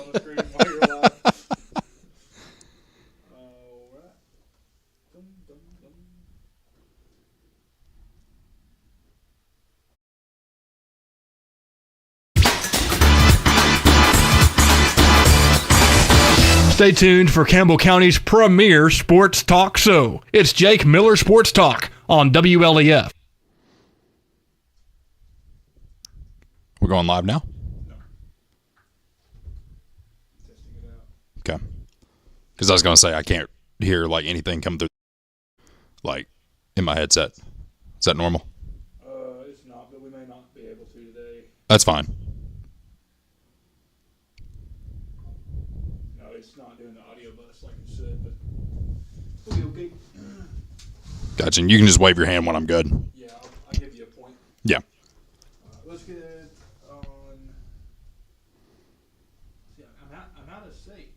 on the screen while you're live. All right. Dum, dum, dum. Stay tuned for Campbell County's premier sports talk show. It's Jake Miller Sports Talk on WLEF. We're going live now? No. Testing it out. Okay. Because I was going to say I can't hear like anything come through like in my headset. Is that normal? It's not, but we may not be able to today. That's fine. No, it's not doing the audio bus like it should, but we'll be okay. Gotcha. And you can just wave your hand when I'm good. Yeah, I'll give you a point. Yeah. Let's get on. See, I'm out of state.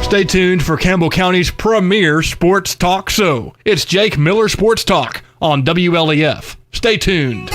Stay tuned for Campbell County's premier sports talk show. It's Jake Miller Sports Talk on WLEF. Stay tuned.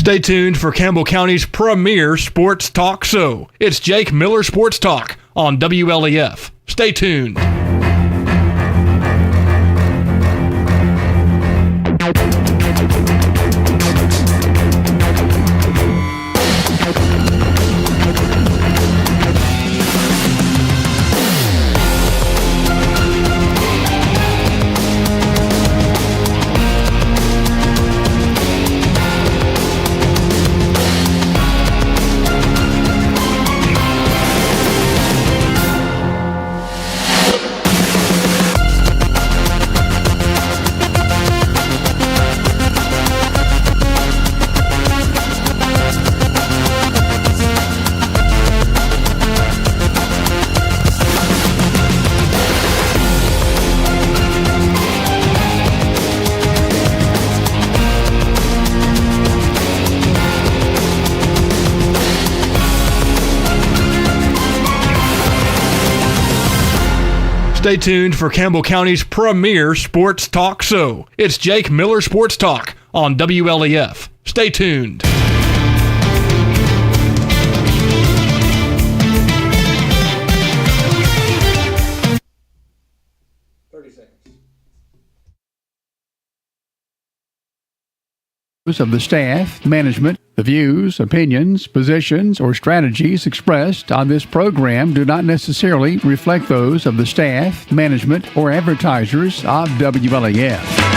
Stay tuned for Campbell County's premier sports talk show. It's Jake Miller Sports Talk on WLEF. Stay tuned. Stay tuned for Campbell County's premier sports talk show. It's Jake Miller Sports Talk on WLEF. Stay tuned. Of the staff, management, the views, opinions, positions, or strategies expressed on this program do not necessarily reflect those of the staff, management, or advertisers of WLAF.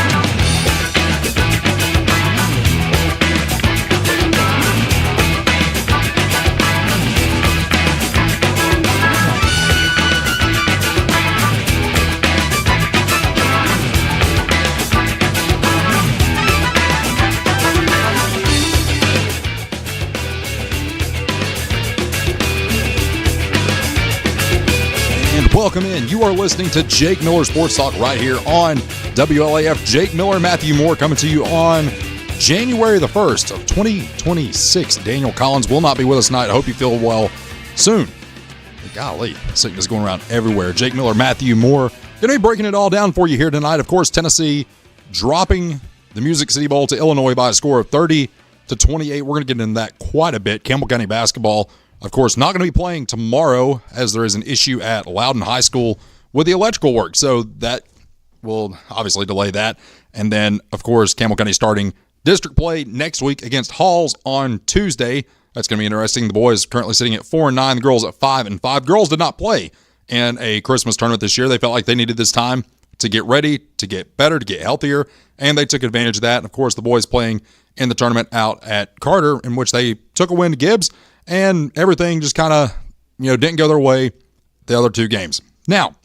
Welcome in. You are listening to Jake Miller Sports Talk right here on WLAF. Jake Miller, Matthew Moore coming to you on January the 1st of 2026. Daniel Collins will not be with us tonight. I hope you feel well soon. Golly, sickness going around everywhere. Jake Miller, Matthew Moore, going to be breaking it all down for you here tonight. Of course, Tennessee dropping the Music City Bowl to Illinois by a score of 30-28. We're going to get into that quite a bit. Campbell County basketball, of course, not going to be playing tomorrow as there is an issue at Loudon High School with the electrical work. So that will obviously delay that. And then, of course, Campbell County starting district play next week against Halls on Tuesday. That's going to be interesting. The boys currently sitting at 4-9, the girls at 5-5. Girls did not play in a Christmas tournament this year. They felt like they needed this time to get ready, to get better, to get healthier, and they took advantage of that. And, of course, the boys playing in the tournament out at Carter, in which they took a win to Gibbs. And everything just kind of, didn't go their way the other two games. Now,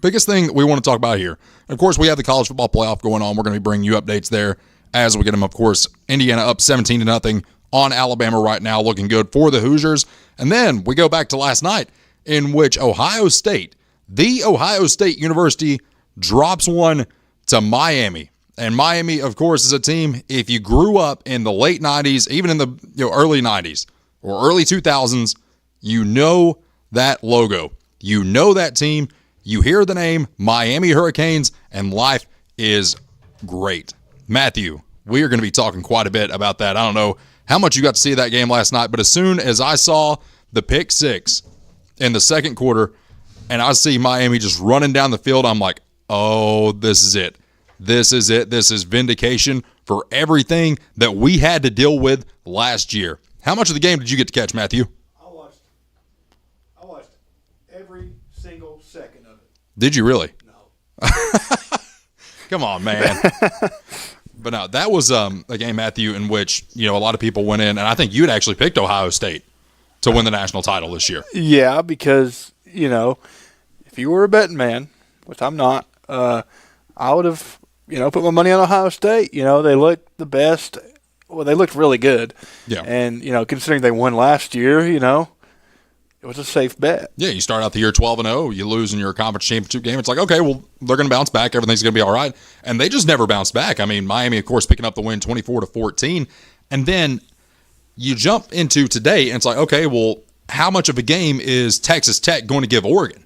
biggest thing that we want to talk about here, of course, we have the college football playoff going on. We're going to be bringing you updates there as we get them. Of course, Indiana up 17-0 on Alabama right now, looking good for the Hoosiers. And then we go back to last night, in which Ohio State, the Ohio State University, drops one to Miami. And Miami, of course, is a team, if you grew up in the late 90s, even in the early 90s, or early 2000s, you know that logo. You know that team. You hear the name Miami Hurricanes, and life is great. Matthew, we are going to be talking quite a bit about that. I don't know how much you got to see that game last night, but as soon as I saw the pick six in the second quarter, and I see Miami just running down the field, I'm like, oh, this is it. This is it. This is vindication for everything that we had to deal with last year. How much of the game did you get to catch, Matthew? I watched every single second of it. Did you really? No. Come on, man. But no, that was a game, Matthew, in which a lot of people went in, and I think you had actually picked Ohio State to win the national title this year. Yeah, because if you were a betting man, which I'm not, I would have put my money on Ohio State. They looked the best. Well, they looked really good. Yeah. And, considering they won last year, it was a safe bet. Yeah, you start out the year 12-0, you lose in your conference championship game. It's like, okay, well, they're going to bounce back. Everything's going to be all right. And they just never bounced back. I mean, Miami, of course, picking up the win 24-14. And then you jump into today, and it's like, okay, well, how much of a game is Texas Tech going to give Oregon?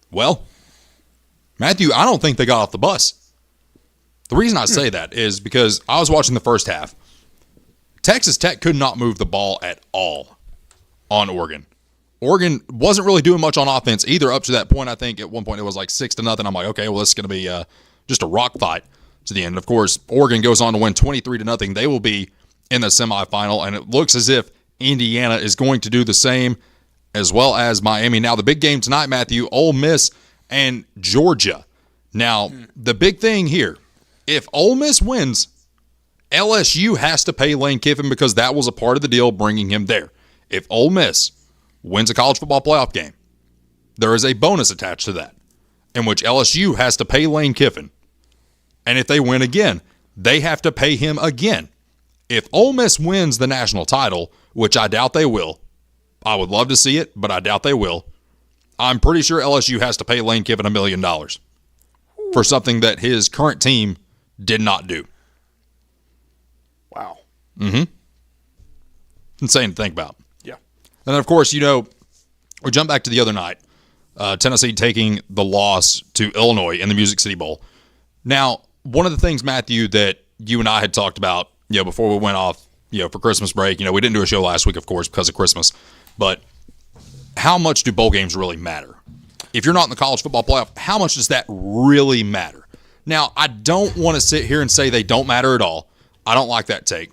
Well, Matthew, I don't think they got off the bus. The reason I say that is because I was watching the first half, Texas Tech could not move the ball at all on Oregon. Oregon wasn't really doing much on offense either up to that point. I think at one point it was like 6-0. I'm like, okay, well, this is going to be just a rock fight to the end. Of course, Oregon goes on to win 23-0. They will be in the semifinal, and it looks as if Indiana is going to do the same, as well as Miami. Now, the big game tonight, Matthew, Ole Miss and Georgia. Now, the big thing here, if Ole Miss wins, LSU has to pay Lane Kiffin because that was a part of the deal bringing him there. If Ole Miss wins a college football playoff game, there is a bonus attached to that, in which LSU has to pay Lane Kiffin. And if they win again, they have to pay him again. If Ole Miss wins the national title, which I doubt they will, I would love to see it, but I doubt they will, I'm pretty sure LSU has to pay Lane Kiffin $1 million for something that his current team did not do. Wow. Insane to think about. Yeah. And then, of course, we jump back to the other night. Tennessee taking the loss to Illinois in the Music City Bowl. Now, one of the things, Matthew, that you and I had talked about, before we went off, for Christmas break, we didn't do a show last week, of course, because of Christmas, but how much do bowl games really matter? If you're not in the college football playoff, how much does that really matter? Now, I don't want to sit here and say they don't matter at all. I don't like that take.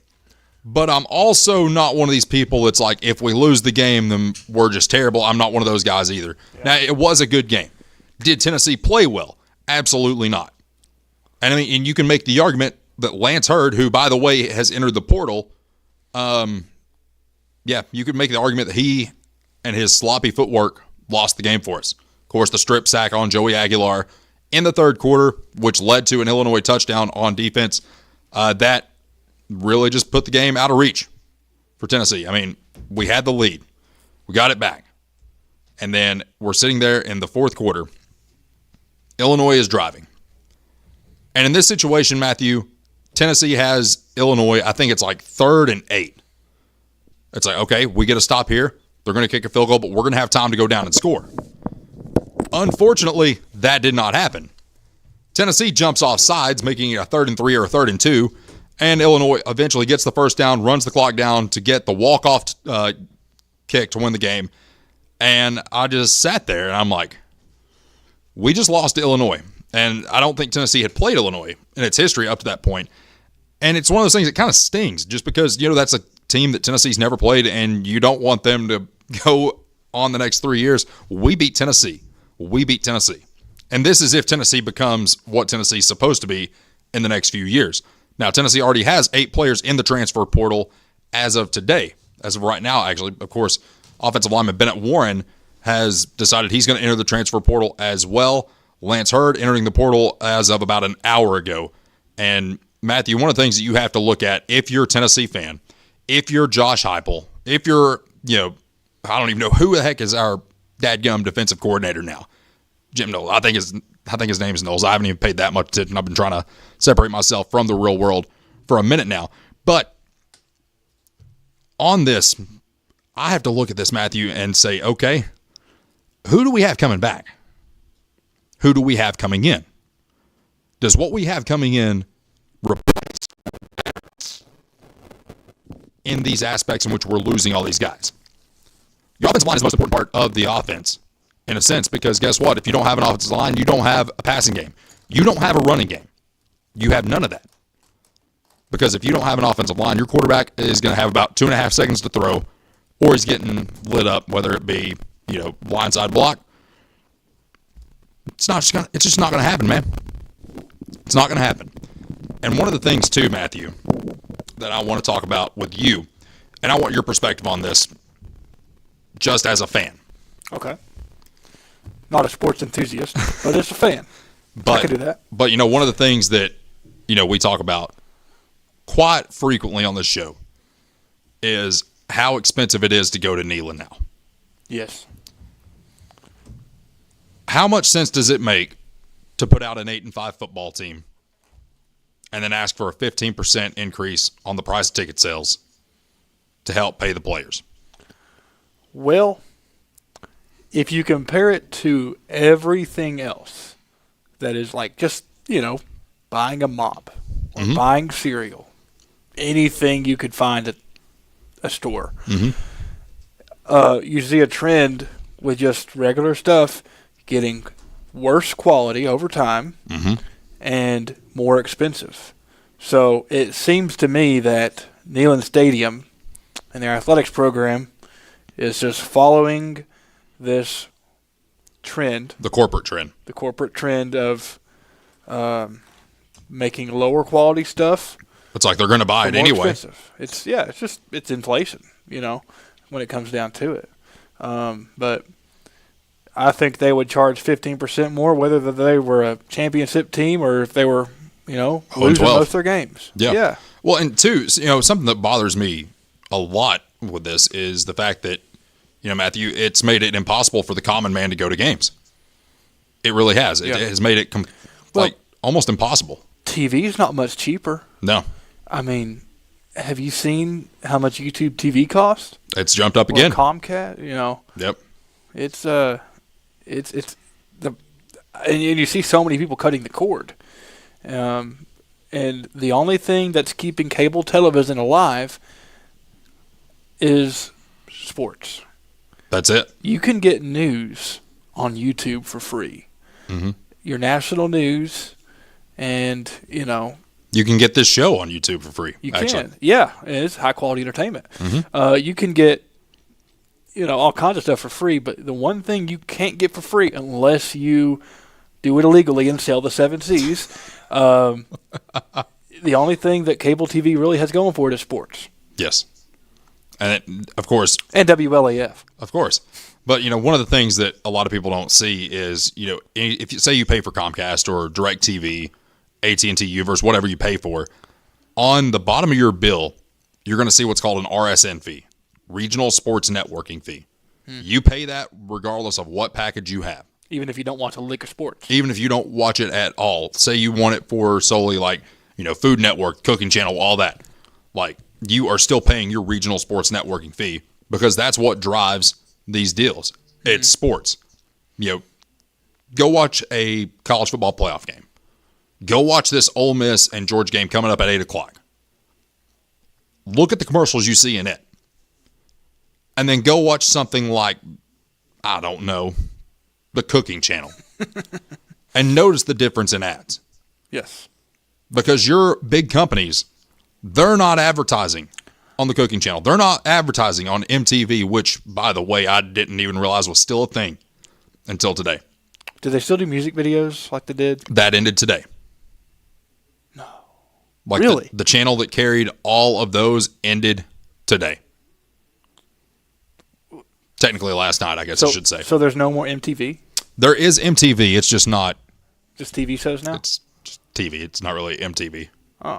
But I'm also not one of these people that's like, if we lose the game, then we're just terrible. I'm not one of those guys either. Yeah. Now, it was a good game. Did Tennessee play well? Absolutely not. And you can make the argument that Lance Hurd, who, by the way, has entered the portal, you could make the argument that he and his sloppy footwork lost the game for us. Of course, the strip sack on Joey Aguilar in the third quarter, which led to an Illinois touchdown on defense, that really just put the game out of reach for Tennessee. We had the lead. We got it back. And then we're sitting there in the fourth quarter. Illinois is driving. And in this situation, Matthew, Tennessee has Illinois, I think it's like 3rd and 8. It's like, okay, we get a stop here. They're going to kick a field goal, but we're going to have time to go down and score. Unfortunately, that did not happen. Tennessee jumps off sides, making it a 3rd and 3 or a 3rd and 2, and Illinois eventually gets the first down, runs the clock down to get the walk-off kick to win the game. And I just sat there, and I'm like, we just lost to Illinois. And I don't think Tennessee had played Illinois in its history up to that point. And it's one of those things that kind of stings just because, that's a team that Tennessee's never played and you don't want them to go on the next 3 years. We beat Tennessee. And this is if Tennessee becomes what Tennessee's supposed to be in the next few years. Now, Tennessee already has 8 players in the transfer portal as of today. As of right now, actually, of course, offensive lineman Bennett Warren has decided he's going to enter the transfer portal as well. Lance Hurd entering the portal as of about an hour ago. And Matthew, one of the things that you have to look at if you're a Tennessee fan, if you're Josh Heupel, if you're, I don't even know who the heck is our dadgum defensive coordinator now. Jim Knowles. I think his name is Knowles. I haven't even paid that much attention. I've been trying to separate myself from the real world for a minute now. But on this, I have to look at this, Matthew, and say, okay, who do we have coming back? Who do we have coming in? Does what we have coming in replace in these aspects in which we're losing all these guys? Your offensive line is the most important part of the offense, in a sense, because guess what? If you don't have an offensive line, you don't have a passing game. You don't have a running game. You have none of that. Because if you don't have an offensive line, your quarterback is going to have about 2.5 seconds to throw, or he's getting lit up, whether it be, blindside block. It's just not going to happen, man. It's not going to happen. And one of the things, too, Matthew, that I want to talk about with you, and I want your perspective on this just as a fan. Okay. Not a sports enthusiast, but as a fan. I can do that. But, one of the things that, we talk about quite frequently on this show is how expensive it is to go to Neyland now. Yes. How much sense does it make to put out an 8-5 football team and then ask for a 15% increase on the price of ticket sales to help pay the players? Well, if you compare it to everything else that is like just, buying a mop or buying cereal, anything you could find at a store. Mm-hmm. You see a trend with just regular stuff getting worse quality over time and more expensive. So it seems to me that Neyland Stadium and their athletics program is just following this trend. The corporate trend. The corporate trend of making lower quality stuff. It's like they're going to buy it more anyway. Expensive. It's inflation, when it comes down to it. But I think they would charge 15% more whether they were a championship team or if they were, losing most of their games. Yeah. Well, and two, something that bothers me a lot with this is the fact that, Matthew, it's made it impossible for the common man to go to games. It really has. It has made it almost impossible. TV's not much cheaper. No. I mean, have you seen how much YouTube TV costs? It's jumped up again. Comcast, Yep. It's and you see so many people cutting the cord. And the only thing that's keeping cable television alive is sports. That's it. You can get news on YouTube for free. Mm-hmm. Your national news, and you can get this show on YouTube for free. You actually. can, yeah, and it's high quality entertainment. Mm-hmm. You can get all kinds of stuff for free, but the one thing you can't get for free unless you do it illegally and sell the 7 Cs. The only thing that cable TV really has going for it is sports. Yes. And of course. And WLAF. Of course. But, one of the things that a lot of people don't see is, if you say you pay for Comcast or DirecTV, AT&T, UVerse, whatever you pay for, on the bottom of your bill, you're going to see what's called an RSN fee, Regional Sports Networking Fee. You pay that regardless of what package you have. Even if you don't watch a lick of sports. Even if you don't watch it at all. Say you want it for solely Food Network, Cooking Channel, all that. You are still paying your Regional Sports Networking fee because that's what drives these deals. It's sports. Go watch a college football playoff game. Go watch this Ole Miss and Georgia game coming up at 8 o'clock. Look at the commercials you see in it. And then go watch something like, I don't know, the Cooking Channel. And notice the difference in ads. Yes. Because your big companies, they're not advertising on the Cooking Channel. They're not advertising on MTV, which, by the way, I didn't even realize was still a thing until today. Do they still do music videos like they did? That ended today. No. Really? The channel that carried all of those ended today. Technically last night, I guess I should say. So there's no more MTV? There is MTV. It's just not. Just TV shows now? It's just TV. It's not really MTV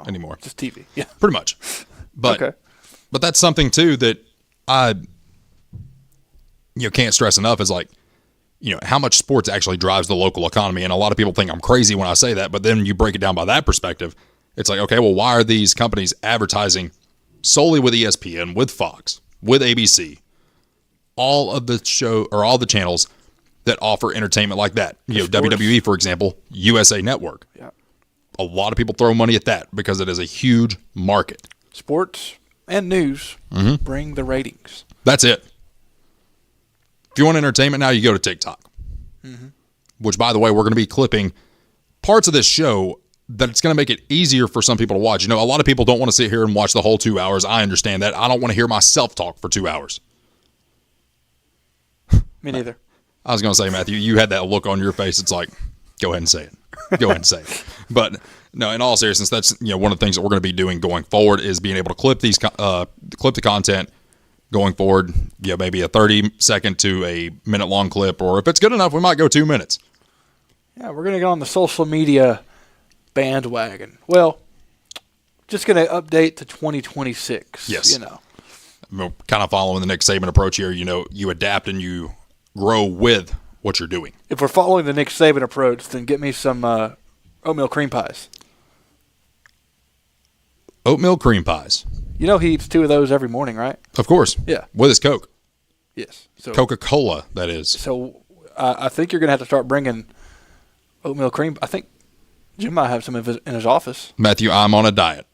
anymore. Just TV. Yeah. Pretty much. But, okay. But that's something, too, that I can't stress enough is how much sports actually drives the local economy. And a lot of people think I'm crazy when I say that, but then you break it down by that perspective. It's okay, well, why are these companies advertising solely with ESPN, with Fox, with ABC, all of the show or all the channels that offer entertainment like that? WWE, for example, USA Network. Yeah. A lot of people throw money at that because it is a huge market. Sports and news bring the ratings. That's it. If you want entertainment now, you go to TikTok. Which, by the way, we're going to be clipping parts of this show that it's going to make it easier for some people to watch. A lot of people don't want to sit here and watch the whole 2 hours. I understand that. I don't want to hear myself talk for 2 hours. Me neither. I was going to say, Matthew, you had that look on your face. It's go ahead and say it. Go ahead and say it. But no, in all seriousness, that's one of the things that we're going to be doing going forward is being able to clip the content going forward. Maybe a 30-second to a minute-long clip, or if it's good enough, we might go 2 minutes. Yeah, we're going to get on the social media bandwagon. Well, just going to update to 2026. Yes. We're kind of following the Nick Saban approach here. You adapt and you grow with what you're doing. If we're following the Nick Saban approach, then get me some oatmeal cream pies. Oatmeal cream pies. He eats 2 of those every morning, right? Of course. Yeah. With his Coke. Yes. So Coca-Cola, that is. So I think you're going to have to start bringing oatmeal cream. I think Jim might have some in his office. Matthew, I'm on a diet.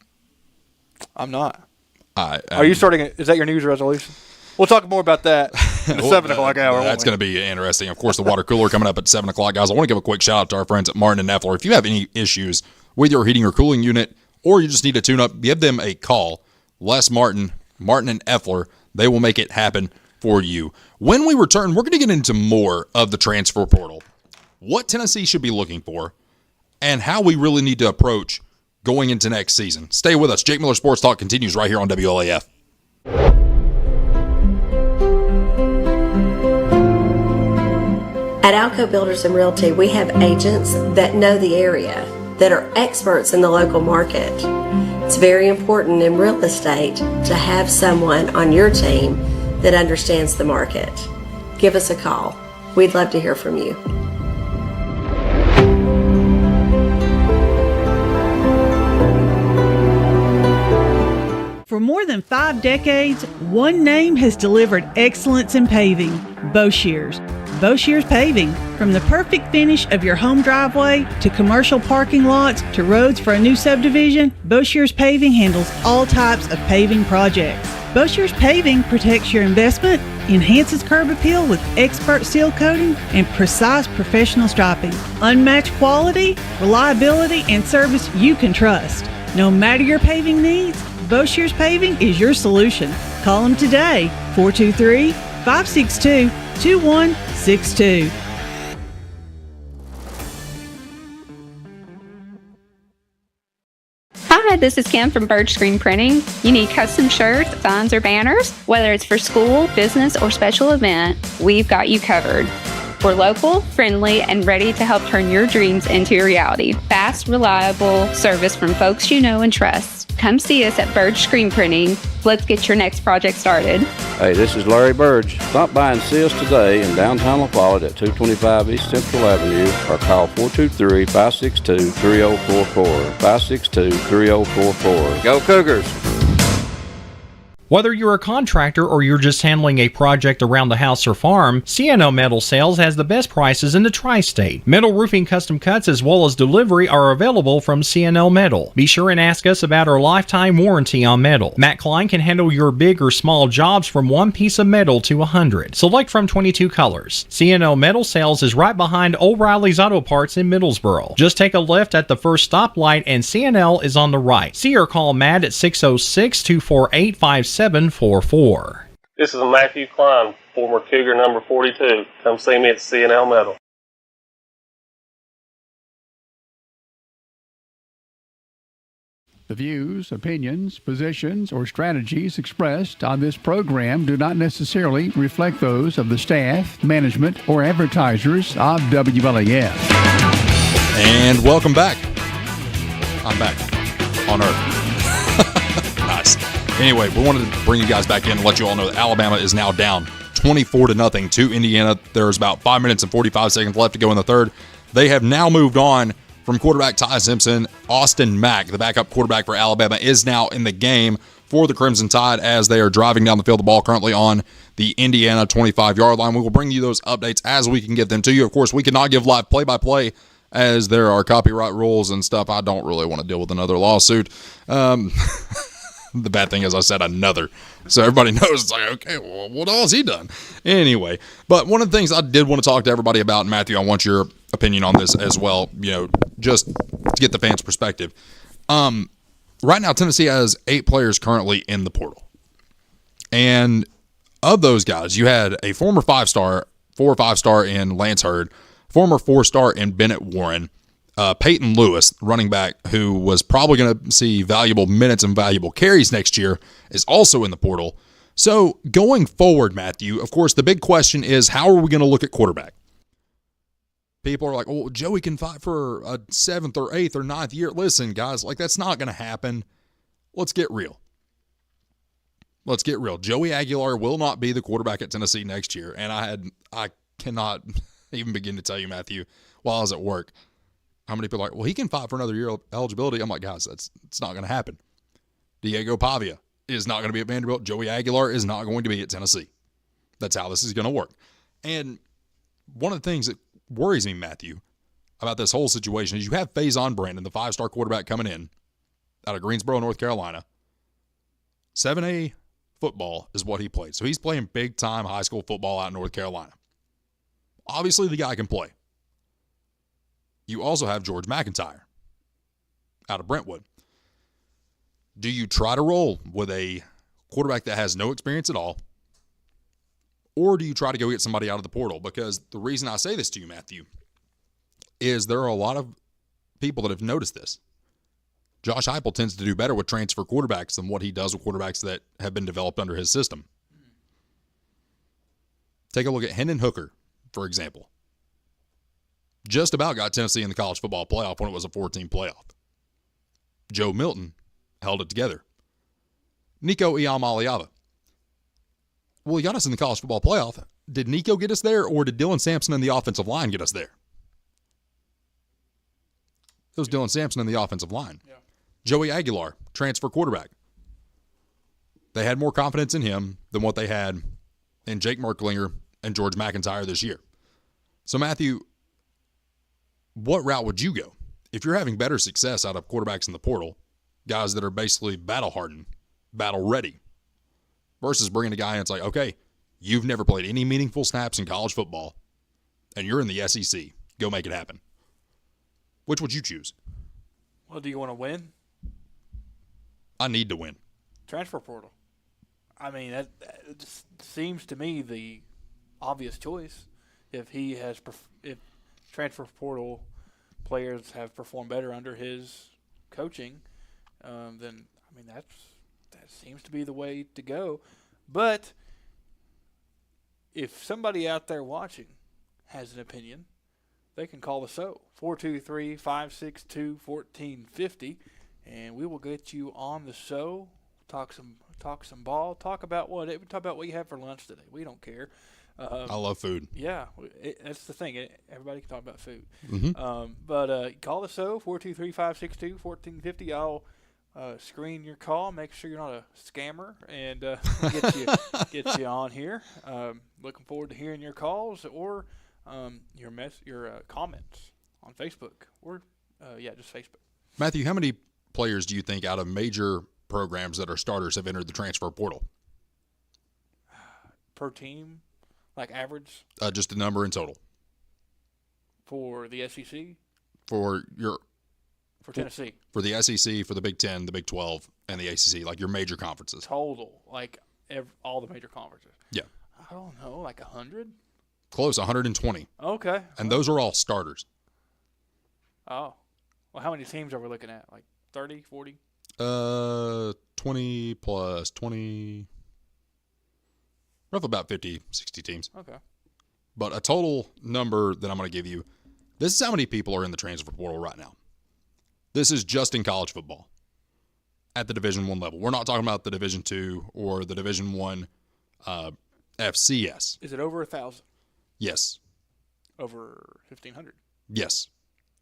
I'm not. Are you starting? Is that your New Year's resolution? We'll talk more about that in the 7 o'clock hour. That's going to be interesting. Of course, the water cooler coming up at 7 o'clock. Guys, I want to give a quick shout out to our friends at Martin and Neffler. If you have any issues with your heating or cooling unit, or you just need a tune-up, give them a call. Les Martin and Effler, they will make it happen for you. When we return, we're going to get into more of the transfer portal, what Tennessee should be looking for, and how we really need to approach going into next season. Stay with us. Jake Miller Sports Talk continues right here on WLAF. At Alco Builders and Realty, we have agents that know the area, that are experts in the local market. It's very important in real estate to have someone on your team that understands the market. Give us a call. We'd love to hear from you. For more than 5 decades, one name has delivered excellence in paving: Boshears. Boshears Paving. From the perfect finish of your home driveway to commercial parking lots to roads for a new subdivision, Boshears Paving handles all types of paving projects. Boshears Paving protects your investment, enhances curb appeal with expert seal coating and precise professional striping. Unmatched quality, reliability, and service you can trust. No matter your paving needs, Boshears Paving is your solution. Call them today, 423-562-2162. Hi, this is Kim from Bird Screen Printing. You need custom shirts, signs, or banners? Whether it's for school, business, or special event, we've got you covered. We're local, friendly, and ready to help turn your dreams into a reality. Fast, reliable service from folks you know and trust. Come see us at Bird Screen Printing. Let's get your next project started. Hey, this is Larry Burge. Stop by and see us today in downtown La Follette at 225 East Central Avenue or call 423-562-3044. 562-3044. Go Cougars! Whether you're a contractor or you're just handling a project around the house or farm, CNO Metal Sales has the best prices in the tri-state. Metal roofing custom cuts as well as delivery are available from CNO Metal. Be sure and ask us about our lifetime warranty on metal. Matt Klein can handle your big or small jobs from 1 piece of metal to 100. Select from 22 colors. CNO Metal Sales is right behind O'Reilly's Auto Parts in Middlesboro. Just take a left at the first stoplight and CNL is on the right. See or call Matt at 606-248-5744. This is Matthew Klein, former Cougar number 42. Come see me at CNL Metal. The views, opinions, positions, or strategies expressed on this program do not necessarily reflect those of the staff, management, or advertisers of WLAF. And welcome back. I'm back on Earth. Nice. Anyway, we wanted to bring you guys back in and let you all know that Alabama is now down 24-0 to Indiana. There's about 5 minutes and 45 seconds left to go in the third. They have now moved on from quarterback Ty Simpson. Austin Mack, the backup quarterback for Alabama, is now in the game for the Crimson Tide as they are driving down the field. The ball currently on the Indiana 25-yard line. We will bring you those updates as we can get them to you. Of course, we cannot give live play-by-play as there are copyright rules and stuff. I don't really want to deal with another lawsuit. The bad thing is I said another. So everybody knows it's like, okay, well, what all has he done? Anyway, but one of the things I did want to talk to everybody about, and Matthew, I want your opinion on this as well, just to get the fans' perspective. Right now, Tennessee has 8 players currently in the portal. And of those guys, you had a former 4 or 5-star in Lance Hurd, former 4-star in Bennett Warren, Peyton Lewis, running back, who was probably going to see valuable minutes and valuable carries next year, is also in the portal. So going forward, Matthew, of course, the big question is, how are we going to look at quarterback? People are like, well, Joey can fight for a 7th or 8th or 9th year. Listen, guys, that's not going to happen. Let's get real. Joey Aguilar will not be the quarterback at Tennessee next year. And I cannot even begin to tell you, Matthew, while I was at work, how many people are like, well, he can fight for another year of eligibility. I'm like, guys, it's not going to happen. Diego Pavia is not going to be at Vanderbilt. Joey Aguilar is not going to be at Tennessee. That's how this is going to work. And one of the things that worries me, Matthew, about this whole situation is you have Faison Brandon, the 5-star quarterback coming in out of Greensboro, North Carolina, 7A football is what he played. So he's playing big-time high school football out in North Carolina. Obviously, the guy can play. You also have George McIntyre out of Brentwood. Do you try to roll with a quarterback that has no experience at all? Or do you try to go get somebody out of the portal? Because the reason I say this to you, Matthew, is there are a lot of people that have noticed this. Josh Heupel tends to do better with transfer quarterbacks than what he does with quarterbacks that have been developed under his system. Take a look at Hendon Hooker, for example. Just about got Tennessee in the college football playoff when it was a 14 playoff. Joe Milton held it together. Nico Iamaleava. Well, he got us in the college football playoff. Did Nico get us there, or did Dylan Sampson and the offensive line get us there? It was Dylan Sampson and the offensive line. Yeah. Joey Aguilar, transfer quarterback. They had more confidence in him than what they had in Jake Merklinger and George McIntyre this year. So, Matthew, what route would you go? If you're having better success out of quarterbacks in the portal, guys that are basically battle-hardened, battle-ready, versus bringing a guy in, it's like, okay, you've never played any meaningful snaps in college football, and you're in the SEC. Go make it happen. Which would you choose? Well, do you want to win? I need to win. Transfer portal. I mean, that just seems to me the obvious choice. If transfer portal players have performed better under his coaching, then I mean that seems to be the way to go. But if somebody out there watching has an opinion, they can call the show 423-562-1450, and we will get you on the show. Talk some ball. Talk about what you had for lunch today. We don't care. I love food. Yeah, that's the thing. Everybody can talk about food. Mm-hmm. But call the show 423-562-1450. I'll screen your call. Make sure you're not a scammer, and get you on here. Looking forward to hearing your calls or your comments on Facebook or just Facebook. Matthew, how many players do you think out of major programs that are starters have entered the transfer portal? Per team, like average? Just a number in total. For the SEC? For Tennessee. For the SEC, for the Big Ten, the Big 12, and the ACC, like your major conferences. Total, like all the major conferences. Yeah. I don't know, like 100? Close, 120. Okay. And those are all starters. Oh. Well, how many teams are we looking at? Like 30, 40? 20 plus 20, roughly about 50, 60 teams. Okay. But a total number that I'm going to give you, this is how many people are in the transfer portal right now. This is just in college football at the Division I level. We're not talking about the Division II or the Division I FCS. Is it over 1,000? Yes. Over 1,500? Yes.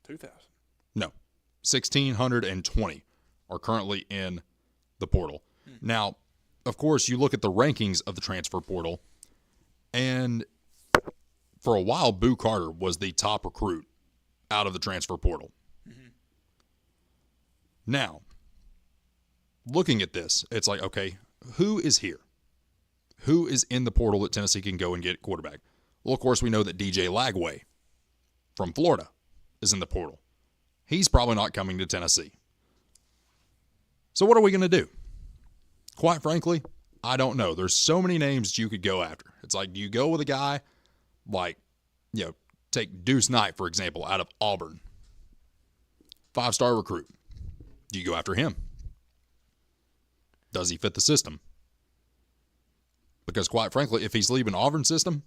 2,000? No. 1,620 are currently in the portal. Now, of course, you look at the rankings of the transfer portal, and for a while, Boo Carter was the top recruit out of the transfer portal. Mm-hmm. Now, looking at this, it's like, okay, who is here? Who is in the portal that Tennessee can go and get quarterback? Well, of course, we know that DJ Lagway from Florida is in the portal. He's probably not coming to Tennessee. So what are we going to do? Quite frankly, I don't know. There's so many names you could go after. It's like, do you go with a guy like, take Deuce Knight, for example, out of Auburn. 5-star recruit. Do you go after him? Does he fit the system? Because quite frankly, if he's leaving Auburn's system,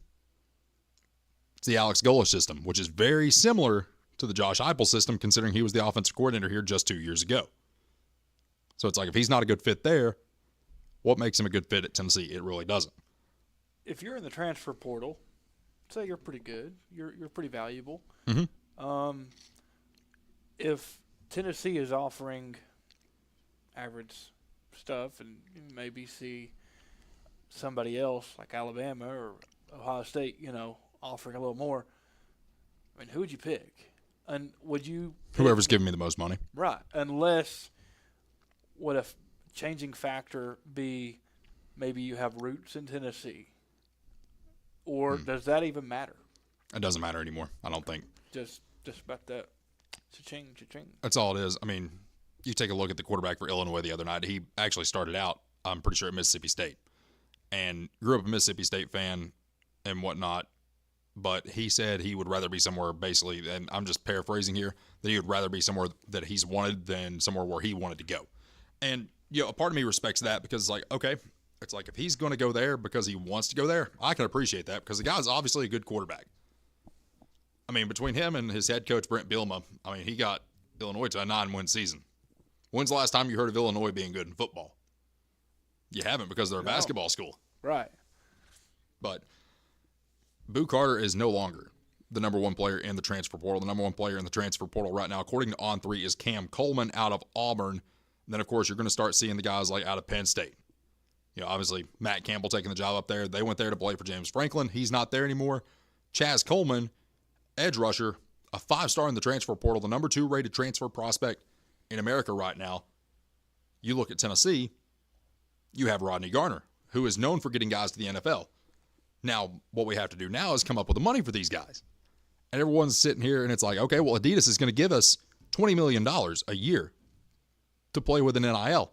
it's the Alex Golesh system, which is very similar to the Josh Heupel system, considering he was the offensive coordinator here just 2 years ago. So it's like, if he's not a good fit there, what makes him a good fit at Tennessee? It really doesn't. If you're in the transfer portal, say you're pretty good, you're pretty valuable. Mm-hmm. If Tennessee is offering average stuff and maybe see somebody else like Alabama or Ohio State, offering a little more, I mean, who would you pick? And would you pick whoever's giving me the most money? Right. Unless, what if changing factor be maybe you have roots in Tennessee? Or does that even matter? It doesn't matter anymore, I don't think. Just about that. Cha-ching, cha-ching. That's all it is. I mean, you take a look at the quarterback for Illinois the other night. He actually started out, I'm pretty sure, at Mississippi State. And grew up a Mississippi State fan and whatnot. But he said he would rather be somewhere basically, and I'm just paraphrasing here, that he would rather be somewhere that he's wanted than somewhere where he wanted to go. And, a part of me respects that because it's like, okay, it's like if he's going to go there because he wants to go there, I can appreciate that because the guy's obviously a good quarterback. I mean, between him and his head coach, Brent Bielema, I mean, he got Illinois to a 9-win season. When's the last time you heard of Illinois being good in football? You haven't because they're a basketball school. Right. But Boo Carter is no longer the number one player in the transfer portal. The number one player in the transfer portal right now, according to On3, is Cam Coleman out of Auburn. And then, of course, you're going to start seeing the guys like out of Penn State. Obviously, Matt Campbell taking the job up there. They went there to play for James Franklin. He's not there anymore. Chaz Coleman, edge rusher, a 5-star in the transfer portal, the number 2 rated transfer prospect in America right now. You look at Tennessee, you have Rodney Garner, who is known for getting guys to the NFL. Now, what we have to do now is come up with the money for these guys. And everyone's sitting here and it's like, okay, well, Adidas is going to give us $20 million a year to play with an NIL.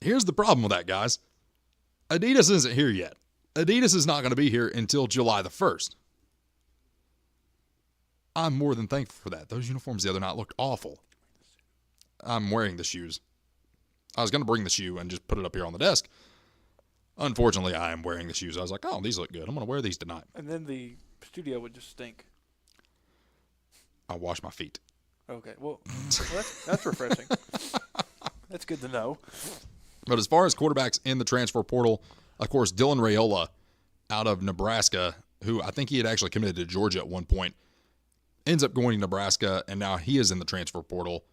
Here's the problem with that, guys. Adidas isn't here yet. Adidas is not going to be here until July the 1st. I'm more than thankful for that. Those uniforms the other night looked awful. I'm wearing the shoes. I was going to bring the shoe and just put it up here on the desk. Unfortunately, I am wearing the shoes. I was like, oh, these look good. I'm going to wear these tonight. And then the studio would just stink. I wash my feet. Okay, well that's refreshing. That's good to know. But as far as quarterbacks in the transfer portal, of course, Dylan Raiola out of Nebraska, who I think he had actually committed to Georgia at one point, ends up going to Nebraska, and now he is in the transfer portal.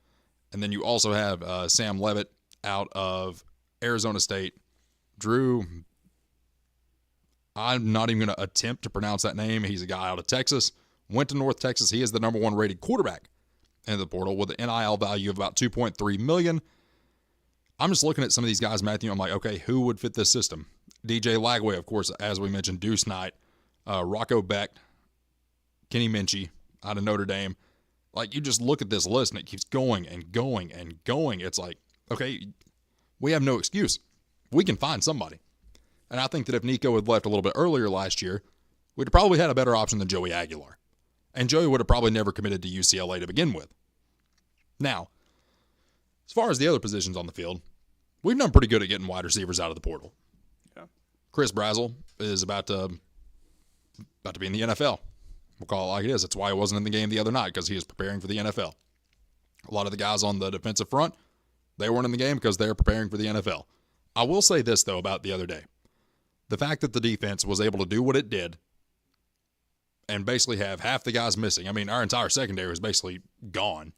And then you also have Sam Levitt out of Arizona State. Drew, I'm not even going to attempt to pronounce that name. He's a guy out of Texas. Went to North Texas. He is the number 1 rated quarterback in the portal with an NIL value of about $2.3 million. I'm just looking at some of these guys, Matthew. I'm like, okay, who would fit this system? DJ Lagway, of course, as we mentioned, Deuce Knight, Rocco Beck, Kenny Minchie out of Notre Dame. Like, you just look at this list, and it keeps going and going and going. It's like, okay, we have no excuse. We can find somebody. And I think that if Nico had left a little bit earlier last year, we'd have probably had a better option than Joey Aguilar. And Joey would have probably never committed to UCLA to begin with. Now, as far as the other positions on the field, we've done pretty good at getting wide receivers out of the portal. Yeah. Chris Brazzell is about to be in the NFL. We'll call it like it is. That's why he wasn't in the game the other night, because he was preparing for the NFL. A lot of the guys on the defensive front, they weren't in the game because they're preparing for the NFL. I will say this, though, about the other day. The fact that the defense was able to do what it did and basically have half the guys missing. I mean, our entire secondary was basically gone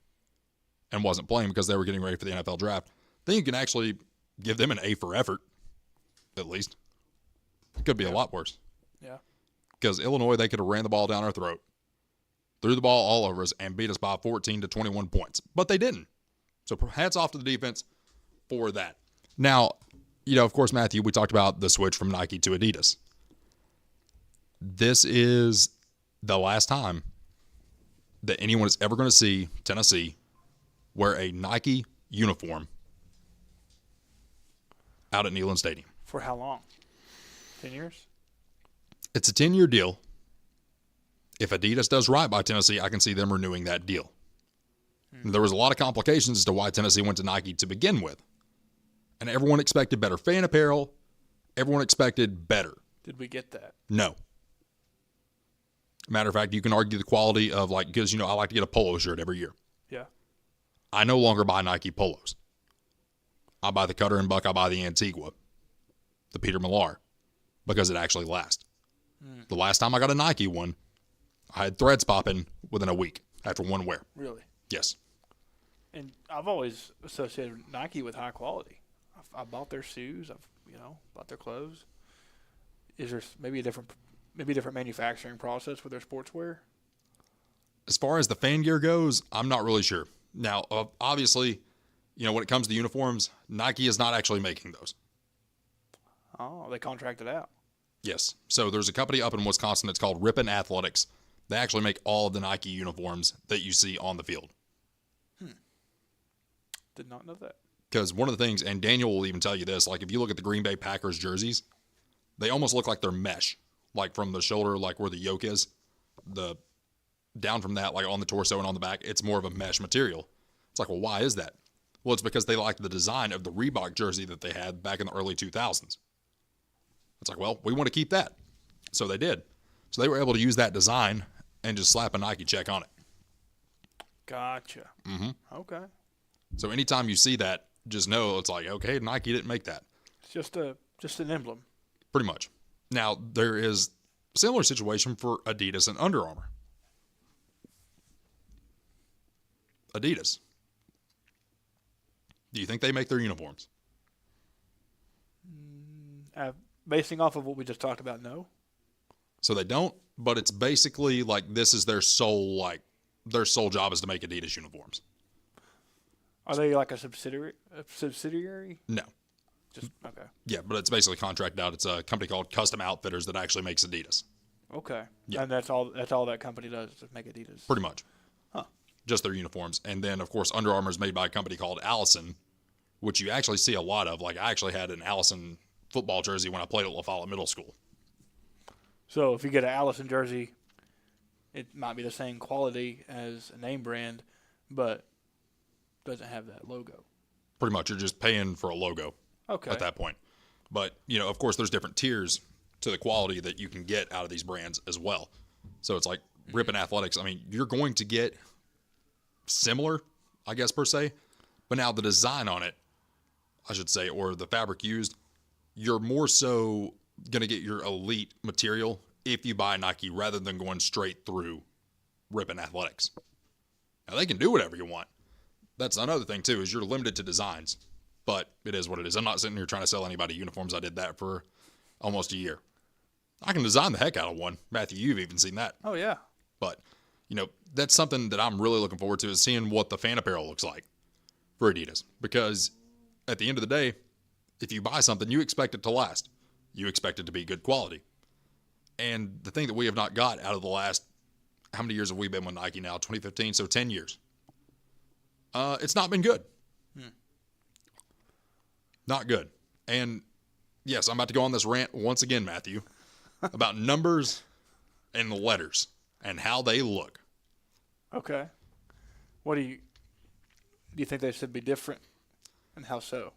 and wasn't playing because they were getting ready for the NFL draft. Then you can actually give them an A for effort, at least. It could be a lot worse. Yeah. Because Illinois, they could have ran the ball down our throat, threw the ball all over us, and beat us by 14 to 21 points. But they didn't. So hats off to the defense for that. Now, of course, Matthew, we talked about the switch from Nike to Adidas. This is the last time that anyone is ever going to see Tennessee wear a Nike uniform out at Neyland Stadium. For how long? 10 years? It's a 10-year deal. If Adidas does right by Tennessee, I can see them renewing that deal. There was a lot of complications as to why Tennessee went to Nike to begin with. And everyone expected better fan apparel. Everyone expected better. Did we get that? No. Matter of fact, you can argue the quality of, because, I like to get a polo shirt every year. Yeah. I no longer buy Nike polos. I buy the Cutter and Buck. I buy the Antigua, the Peter Millar, because it actually lasts. The last time I got a Nike one, I had threads popping within a week after one wear. Really? Yes. And I've always associated Nike with high quality. I bought their shoes. I've bought their clothes. Is there maybe a different manufacturing process with their sportswear? As far as the fan gear goes, I'm not really sure. Now, obviously, when it comes to uniforms, Nike is not actually making those. Oh, they contracted out. Yes. So there's a company up in Wisconsin that's called Ripon Athletics. They actually make all of the Nike uniforms that you see on the field. Did not know that. Because one of the things, and Daniel will even tell you this, like if you look at the Green Bay Packers jerseys, they almost look like they're mesh, like from the shoulder, like where the yoke is, down from that, like on the torso and on the back, it's more of a mesh material. It's like, well, why is that? Well, it's because they like the design of the Reebok jersey that they had back in the early 2000s. It's like, well, we want to keep that. So they did. So they were able to use that design and just slap a Nike check on it. Gotcha. Mm-hmm. Okay. So anytime you see that, just know it's like, okay, Nike didn't make that. It's just an emblem. Pretty much. Now, there is a similar situation for Adidas and Under Armour. Adidas. Do you think they make their uniforms? Basing off of what we just talked about, no. So they don't, but it's basically like this is their sole job is to make Adidas uniforms. Are they like a subsidiary? No. Just okay. Yeah, but it's basically contracted out. It's a company called Custom Outfitters that actually makes Adidas. Okay. Yeah. And that's all that company does is make Adidas. Pretty much. Huh. Just their uniforms. And then of course Under Armour is made by a company called Allison, which you actually see a lot of. Like I actually had an Allison football jersey when I played at La Follette Middle School. So if you get an Allison jersey, it might be the same quality as a name brand, but doesn't have that logo. Pretty much, you're just paying for a logo at that point. But, of course, there's different tiers to the quality that you can get out of these brands as well. So it's like Ripon Athletics. I mean, you're going to get similar, I guess, per se. But now the design on it, I should say, or the fabric used, you're more so going to get your elite material if you buy Nike rather than going straight through Ripon Athletics. Now, they can do whatever you want. That's another thing, too, is you're limited to designs. But it is what it is. I'm not sitting here trying to sell anybody uniforms. I did that for almost a year. I can design the heck out of one. Matthew, you've even seen that. Oh, yeah. But, that's something that I'm really looking forward to is seeing what the fan apparel looks like for Adidas. Because at the end of the day, if you buy something, you expect it to last. You expect it to be good quality. And the thing that we have not got out of the last, how many years have we been with Nike now? 2015, so 10 years. It's not been good. Not good. And yes, I'm about to go on this rant once again, Matthew, about numbers and the letters and how they look. Okay. What do you think they should be different, and how so?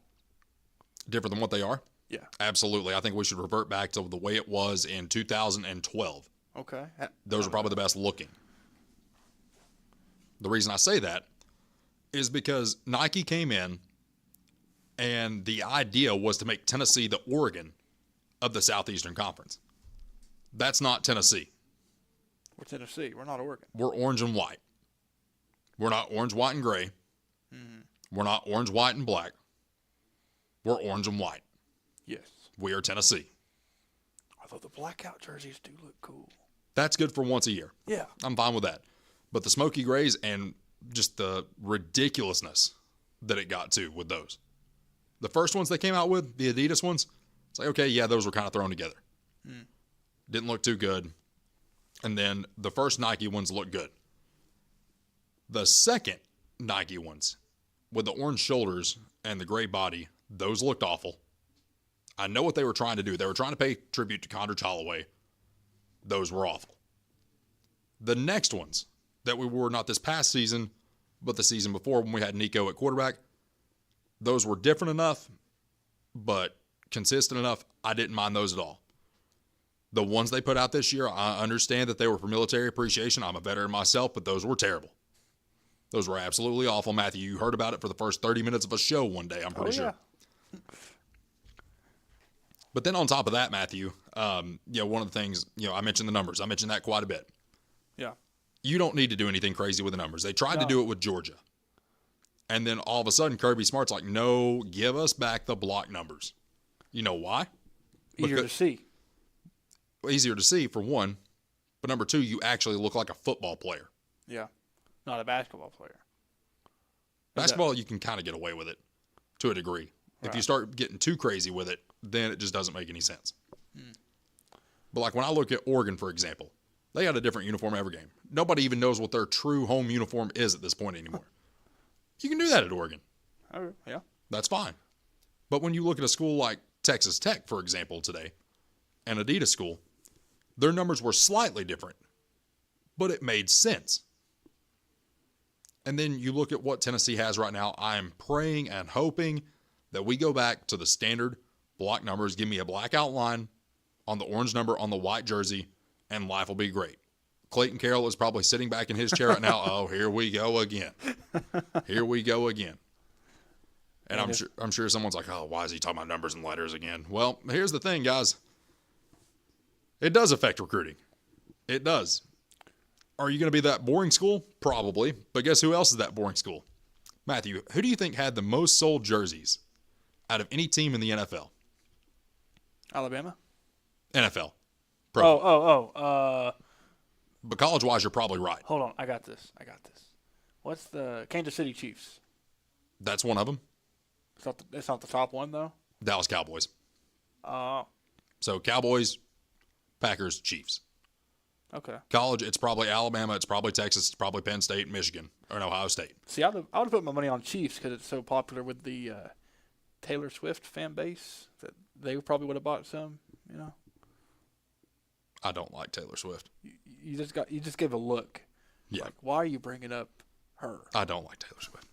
Different than what they are? Yeah. Absolutely. I think we should revert back to the way it was in 2012. Okay. Those are probably the best looking. The reason I say that is because Nike came in and the idea was to make Tennessee the Oregon of the Southeastern Conference. That's not Tennessee. We're Tennessee. We're not Oregon. We're orange and white. We're not orange, white, and gray. Mm-hmm. We're not orange, white, and black. We're orange and white. Yes. We are Tennessee. Although the blackout jerseys do look cool. That's good for once a year. Yeah. I'm fine with that. But the smoky grays and just the ridiculousness that it got to with those. The first ones they came out with, the Adidas ones, it's like, okay, yeah, those were kind of thrown together. Didn't look too good. And then the first Nike ones looked good. The second Nike ones with the orange shoulders and the gray body, those looked awful. I know what they were trying to do. They were trying to pay tribute to Condredge Holloway. Those were awful. The next ones that we wore not this past season, but the season before when we had Nico at quarterback, those were different enough, but consistent enough. I didn't mind those at all. The ones they put out this year, I understand that they were for military appreciation. I'm a veteran myself, but those were terrible. Those were absolutely awful. Matthew, you heard about it for the first 30 minutes of a show one day, I'm pretty sure. But then on top of that, Matthew, one of the things, I mentioned the numbers. I mentioned that quite a bit. Yeah. You don't need to do anything crazy with the numbers. They tried to do it with Georgia. And then all of a sudden, Kirby Smart's like, no, give us back the block numbers. You know why? Easier to see. Easier to see, for one. But number two, you actually look like a football player. Yeah. Not a basketball player. Basketball, you can kind of get away with it to a degree. Right. If you start getting too crazy with it, then it just doesn't make any sense. But like when I look at Oregon, for example, they got a different uniform every game. Nobody even knows what their true home uniform is at this point anymore. You can do that at Oregon. Oh, yeah. That's fine. But when you look at a school like Texas Tech, for example, today, an Adidas school, their numbers were slightly different, but it made sense. And then you look at what Tennessee has right now. I am praying and hoping that we go back to the standard block numbers. Give me a black outline on the orange number on the white jersey, and life will be great. Clayton Carroll is probably sitting back in his chair right now. Oh, here we go again. Here we go again. And I'm sure someone's like, oh, why is he talking about numbers and letters again? Well, here's the thing, guys. It does affect recruiting. It does. Are you going to be that boring school? Probably. But guess who else is that boring school? Matthew, who do you think had the most sold jerseys out of any team in the NFL? Alabama? NFL. But college-wise, you're probably right. Hold on. I got this. What's the Kansas City Chiefs? That's one of them. It's not the top one, though? Dallas Cowboys. Oh. So Cowboys, Packers, Chiefs. Okay. College, it's probably Alabama, it's probably Texas, it's probably Penn State, Michigan, or Ohio State. See, I would have put my money on Chiefs because it's so popular with the Taylor Swift fan base that they probably would have bought some, you know. I don't like Taylor Swift. You just gave a look. Yeah. Like, why are you bringing up her? I don't like Taylor Swift.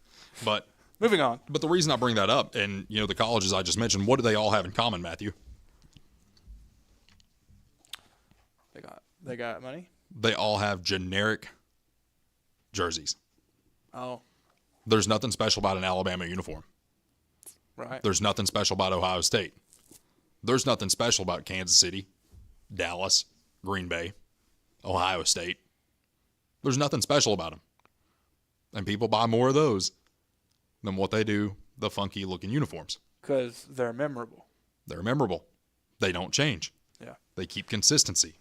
But moving on. But the reason I bring that up, and you know, the colleges I just mentioned, what do they all have in common, Matthew? They got money? They all have generic jerseys. Oh. There's nothing special about an Alabama uniform. Right. There's nothing special about Ohio State. There's nothing special about Kansas City, Dallas, Green Bay, Ohio State. There's nothing special about them. And people buy more of those than what they do the funky looking uniforms. Because they're memorable. They're memorable. They don't change. Yeah. They keep consistency.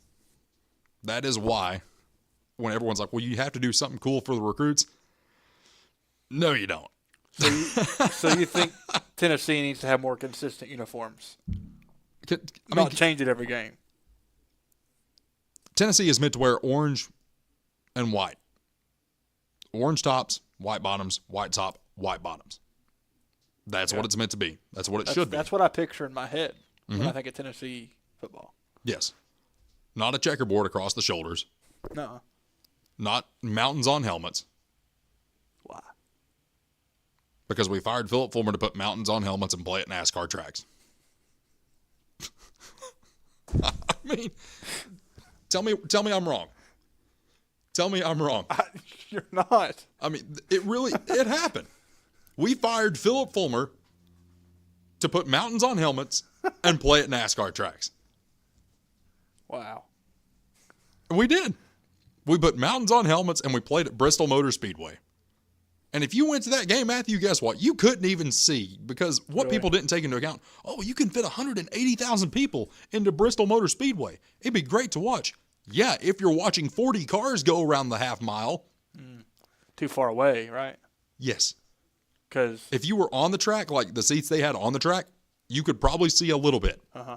That is why when everyone's like, well, you have to do something cool for the recruits. No, you don't. So you think Tennessee needs to have more consistent uniforms? Not change it every game. Tennessee is meant to wear orange and white. Orange tops, white bottoms, white top, white bottoms. That's what it's meant to be. That's what it should be. That's what I picture in my head when I think of Tennessee football. Yes. Not a checkerboard across the shoulders. No. Not mountains on helmets. Why? Because we fired Philip Fulmer to put mountains on helmets and play at NASCAR tracks. I mean, tell me I'm wrong. Tell me I'm wrong. You're not. I mean, it happened. We fired Philip Fulmer to put mountains on helmets and play at NASCAR tracks. Wow. We did. We put mountains on helmets and we played at Bristol Motor Speedway. And if you went to that game, Matthew, guess what? You couldn't even see because what people didn't take into account, you can fit 180,000 people into Bristol Motor Speedway. It'd be great to watch. Yeah, if you're watching 40 cars go around the half mile. Too far away, right? Yes. Because if you were on the track, like the seats they had on the track, you could probably see a little bit. Uh-huh.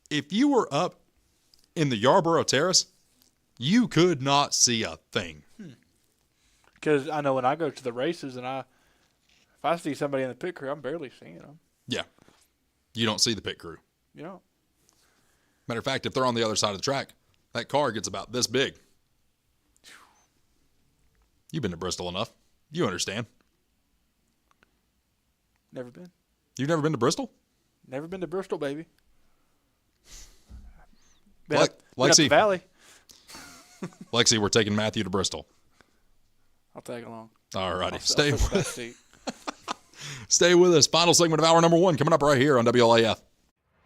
If you were up in the Yarborough Terrace, you could not see a thing. Because I know when I go to the races and if I see somebody in the pit crew, I'm barely seeing them. Yeah. You don't see the pit crew. You know. Matter of fact, if they're on the other side of the track, that car gets about this big. You've been to Bristol enough. You understand. Never been. You've never been to Bristol? Never been to Bristol, baby. Lexi, Valley. Lexi, we're taking Matthew to Bristol. I'll tag along. All righty. Stay with us. Final segment of hour number 1 coming up right here on WLAF.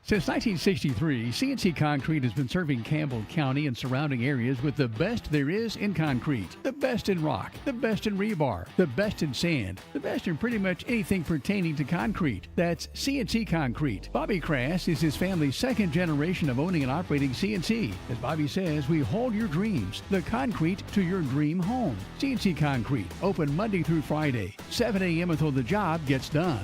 Since 1963, CNC Concrete has been serving Campbell County and surrounding areas with the best there is in concrete. The best in rock, the best in rebar, the best in sand, the best in pretty much anything pertaining to concrete. That's CNC Concrete. Bobby Crass is his family's second generation of owning and operating CNC. As Bobby says, we hold your dreams, the concrete to your dream home. CNC Concrete, open Monday through Friday, 7 a.m. until the job gets done.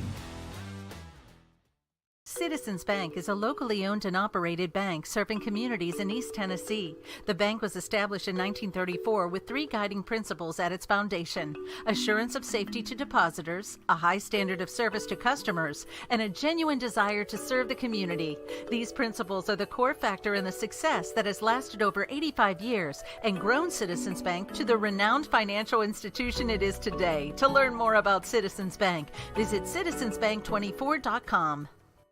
Citizens Bank is a locally owned and operated bank serving communities in East Tennessee. The bank was established in 1934 with three guiding principles at its foundation: assurance of safety to depositors, a high standard of service to customers, and a genuine desire to serve the community. These principles are the core factor in the success that has lasted over 85 years and grown Citizens Bank to the renowned financial institution it is today. To learn more about Citizens Bank, visit citizensbank24.com.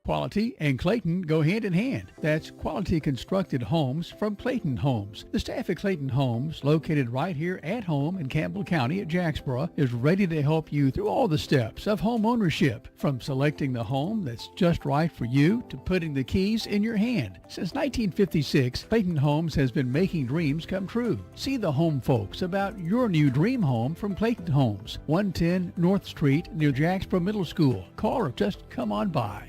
Quality and Clayton go hand in hand. That's quality constructed homes from Clayton Homes. The staff at Clayton Homes, located right here at home in Campbell County at Jacksboro, is ready to help you through all the steps of home ownership, from selecting the home that's just right for you to putting the keys in your hand. Since 1956, Clayton Homes has been making dreams come true. See the home folks about your new dream home from Clayton Homes, 110 North Street near Jacksboro Middle School. Call or just come on by.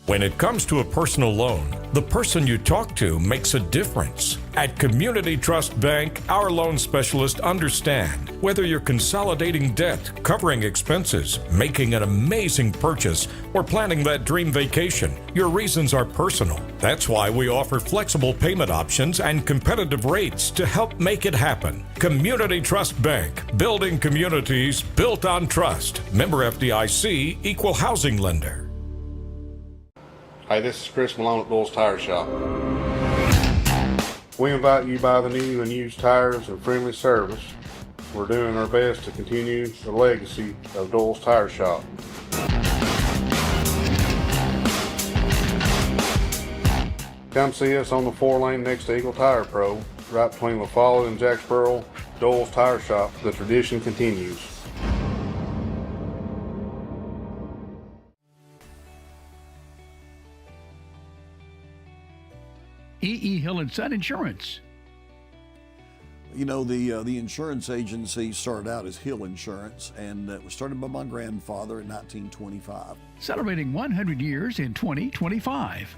When it comes to a personal loan, the person you talk to makes a difference. At Community Trust Bank, our loan specialists understand whether you're consolidating debt, covering expenses, making an amazing purchase, or planning that dream vacation. Your reasons are personal. That's why we offer flexible payment options and competitive rates to help make it happen. Community Trust Bank, building communities built on trust. Member FDIC, equal housing lender. Hey, this is Chris Malone at Doyle's Tire Shop. We invite you to buy the new and used tires and friendly service. We're doing our best to continue the legacy of Doyle's Tire Shop. Come see us on the 4-lane next to Eagle Tire Pro, right between La Follette and Jacksboro. Doyle's Tire Shop. The tradition continues. E.E. Hill & Son Insurance. You know, the insurance agency started out as Hill Insurance, and it was started by my grandfather in 1925. Celebrating 100 years in 2025.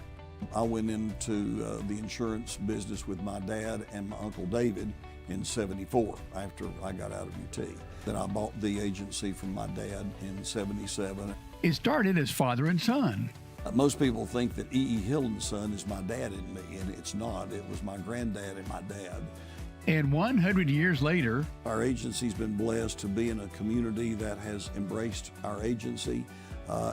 I went into the insurance business with my dad and my Uncle David in '74 after I got out of UT. Then I bought the agency from my dad in '77. It started as father and son. Most people think that E.E. Hill & Son is my dad and me, and it's not. It was my granddad and my dad. And 100 years later, our agency's been blessed to be in a community that has embraced our agency,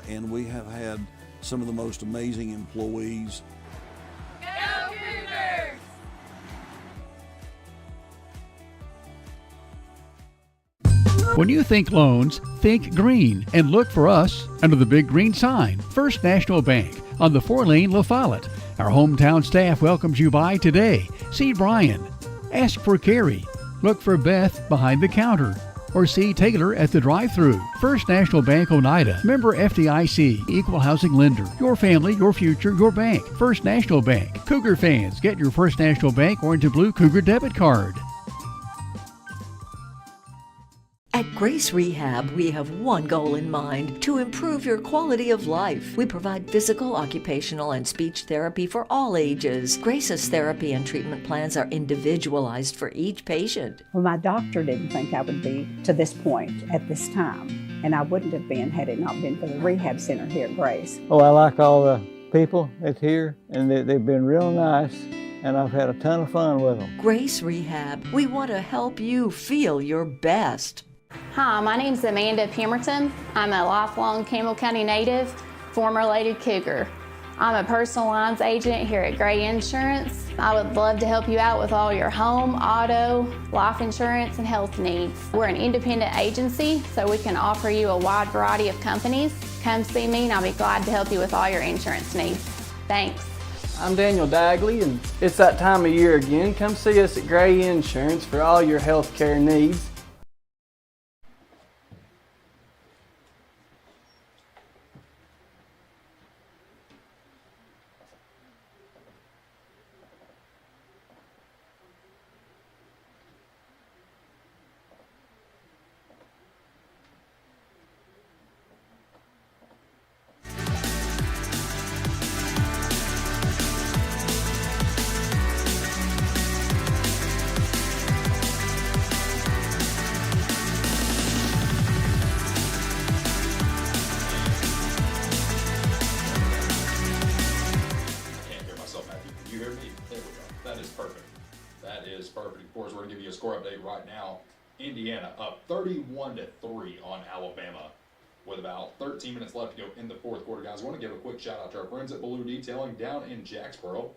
and we have had some of the most amazing employees. Go Cougars! When you think loans, think green and look for us under the big green sign, First National Bank on the 4-lane La Follette. Our hometown staff welcomes you by today. See Brian. Ask for Carrie. Look for Beth behind the counter. Or see Taylor at the drive-thru. First National Bank Oneida. Member FDIC. Equal housing lender. Your family, your future, your bank. First National Bank. Cougar fans, get your First National Bank orange and blue Cougar debit card. At Grace Rehab, we have one goal in mind: to improve your quality of life. We provide physical, occupational, and speech therapy for all ages. Grace's therapy and treatment plans are individualized for each patient. Well, my doctor didn't think I would be to this point at this time, and I wouldn't have been had it not been for the rehab center here at Grace. Oh, I like all the people that's here, and they've been real nice, and I've had a ton of fun with them. Grace Rehab, we want to help you feel your best. Hi, my name's Amanda Pemberton. I'm a lifelong Campbell County native, former Lady Cougar. I'm a personal lines agent here at Gray Insurance. I would love to help you out with all your home, auto, life insurance, and health needs. We're an independent agency, so we can offer you a wide variety of companies. Come see me and I'll be glad to help you with all your insurance needs. Thanks. I'm Daniel Dagley, and it's that time of year again. Come see us at Gray Insurance for all your health care needs. You hear me? There we go. That is perfect. That is perfect. Of course, we're going to give you a score update right now. Indiana up 31-3 on Alabama with about 13 minutes left to go in the fourth quarter. Guys, I want to give a quick shout out to our friends at Baloo Detailing down in Jacksboro.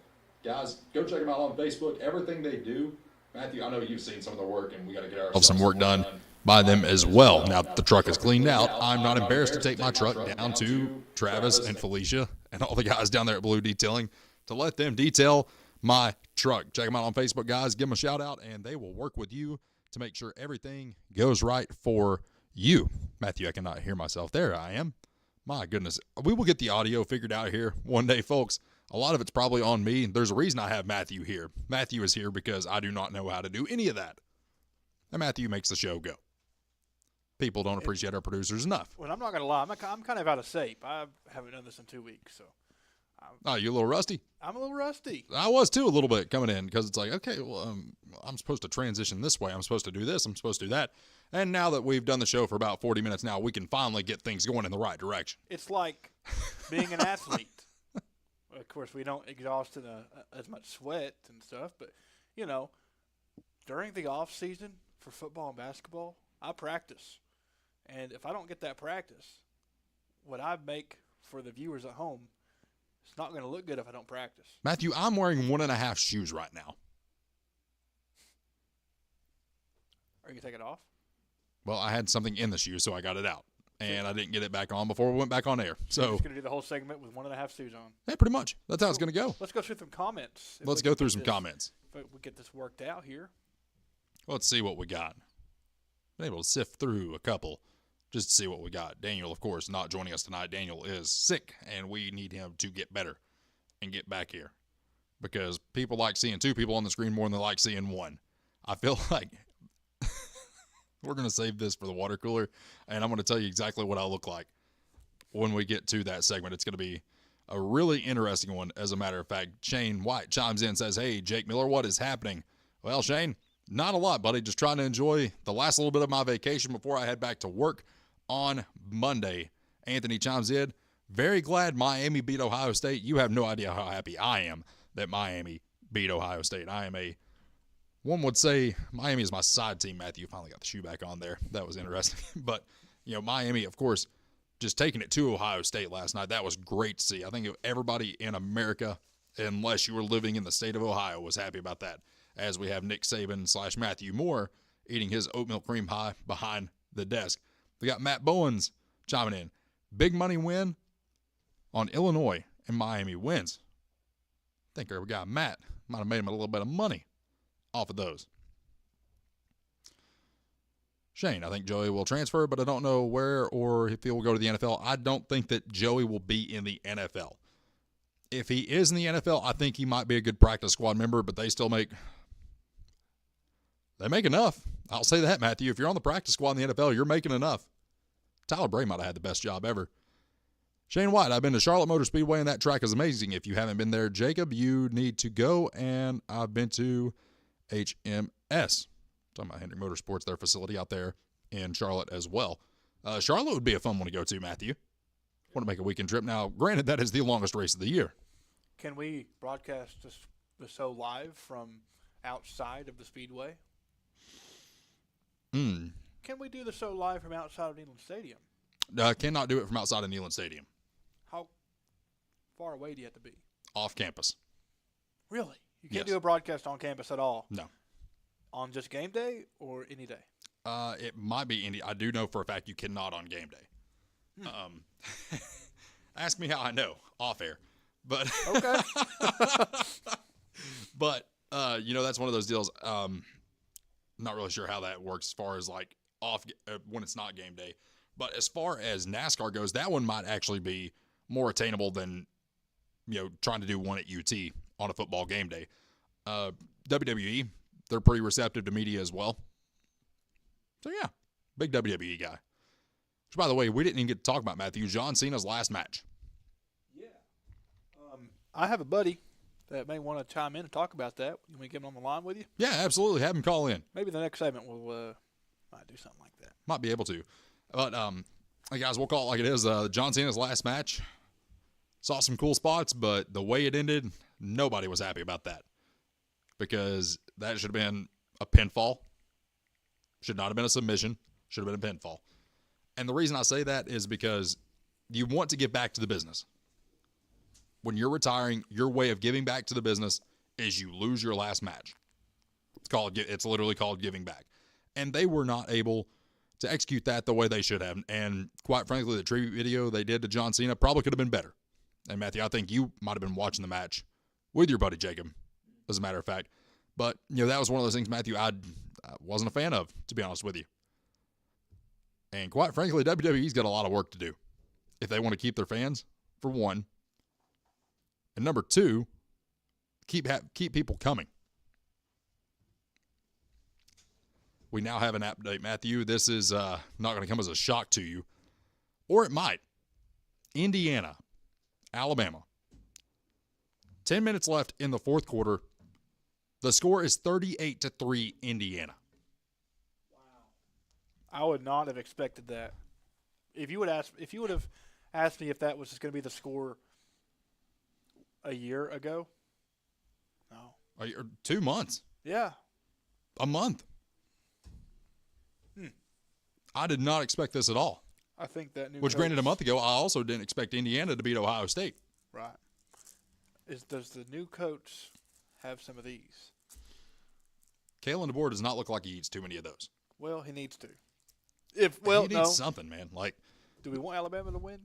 Guys, go check them out on Facebook. Everything they do. Matthew, I know you've seen some of their work, and we got to get ourselves some work done by them as well. Now that the truck is cleaned out, I'm not embarrassed to take my truck down to Travis and Felicia and all the guys down there at Baloo Detailing to let them detail my truck. Check them out on Facebook, guys. Give them a shout out, and they will work with you to make sure everything goes right for you. Matthew, I cannot hear myself. There I am. My goodness. We will get the audio figured out here one day, folks. A lot of it's probably on me. There's a reason I have Matthew here. Matthew is here because I do not know how to do any of that. And Matthew makes the show go. People don't appreciate our producers enough. Well, I'm not going to lie. I'm kind of out of shape. I haven't done this in 2 weeks, so. Oh, you a little rusty? I'm a little rusty. I was too a little bit coming in because it's like, okay, well, I'm supposed to transition this way. I'm supposed to do this. I'm supposed to do that. And now that we've done the show for about 40 minutes now, we can finally get things going in the right direction. It's like being an athlete. Of course, we don't exhaust in as much sweat and stuff, but, you know, during the off season for football and basketball, I practice. And if I don't get that practice, what I make for the viewers at home, it's not going to look good if I don't practice. Matthew, I'm wearing 1.5 shoes right now. Are you going to take it off? Well, I had something in the shoe, so I got it out. And I didn't get it back on before we went back on air. So you're just going to do the whole segment with 1.5 shoes on. Yeah, pretty much. That's how it's going to go. Let's go through some comments. Let's go through some comments. If we get this worked out here. Let's see what we got. Been able to sift through a couple just to see what we got. Daniel, of course, not joining us tonight. Daniel is sick, and we need him to get better and get back here because people like seeing 2 people on the screen more than they like seeing 1. I feel like we're going to save this for the water cooler, and I'm going to tell you exactly what I look like when we get to that segment. It's going to be a really interesting one, as a matter of fact. Shane White chimes in and says, hey, Jake Miller, what is happening? Well, Shane, not a lot, buddy. Just trying to enjoy the last little bit of my vacation before I head back to work on Monday. Anthony chimes in, very glad Miami beat Ohio State. You have no idea how happy I am that Miami beat Ohio State. One would say Miami is my side team. Matthew finally got the shoe back on there. That was interesting. But, you know, Miami, of course, just taking it to Ohio State last night, that was great to see. I think everybody in America, unless you were living in the state of Ohio, was happy about that, as we have Nick Saban / Matthew Moore eating his oatmeal cream pie behind the desk. We got Matt Bowens chiming in. Big money win on Illinois, and Miami wins. I think our guy Matt might have made him a little bit of money off of those. Shane, I think Joey will transfer, but I don't know where or if he will go to the NFL. I don't think that Joey will be in the NFL. If he is in the NFL, I think he might be a good practice squad member, but they make enough. I'll say that, Matthew. If you're on the practice squad in the NFL, you're making enough. Tyler Bray might have had the best job ever. Shane White, I've been to Charlotte Motor Speedway, and that track is amazing. If you haven't been there, Jacob, you need to go. And I've been to HMS. Talking about Hendrick Motorsports, their facility out there in Charlotte as well. Charlotte would be a fun one to go to, Matthew. Want to make a weekend trip. Now, granted, that is the longest race of the year. Can we broadcast the show live from outside of the Speedway? Can we do the show live from outside of Neyland Stadium? Cannot do it from outside of Neyland Stadium. How far away do you have to be? Off campus. Really? You can't do a broadcast on campus at all? No. On just game day or any day? It might be any. I do know for a fact you cannot on game day. Ask me how I know off air, but okay. But you know, that's one of those deals. Not really sure how that works as far as like off when it's not game day. But as far as NASCAR goes, that one might actually be more attainable than, you know, trying to do one at UT on a football game day. WWE, they're pretty receptive to media as well. So yeah, big WWE guy. Which, by the way, we didn't even get to talk about, Matthew, John Cena's last match. Yeah. I have a buddy that may want to chime in and talk about that. Can we get him on the line with you? Yeah, absolutely. Have him call in. Maybe the next segment we'll might do something like that. Might be able to. But, hey guys, we'll call it like it is. John Cena's last match. Saw some cool spots, but the way it ended, nobody was happy about that. Because that should have been a pinfall. Should not have been a submission. Should have been a pinfall. And the reason I say that is because you want to give back to the business. When you're retiring, your way of giving back to the business is you lose your last match. It's literally called giving back. And they were not able to execute that the way they should have. And quite frankly, the tribute video they did to John Cena probably could have been better. And Matthew, I think you might have been watching the match with your buddy Jacob, as a matter of fact. But, that was one of those things, Matthew, I wasn't a fan of, to be honest with you. And quite frankly, WWE's got a lot of work to do if they want to keep their fans, for one. And number two, keep people coming. We now have an update, Matthew. This is not going to come as a shock to you, or it might. Indiana, Alabama. 10 minutes left in the fourth quarter. The score is 38-3 Indiana. I would not have expected that. If you would have asked me if that was just going to be the score a year ago, no. 2 months. Yeah. A month. I did not expect this at all. I think that new Which, granted, a month ago, I also didn't expect Indiana to beat Ohio State. Right. Does the new coach have some of these? Kalen DeBoer does not look like he eats too many of those. Well, he needs to. He needs something, man. Do we want Alabama to win?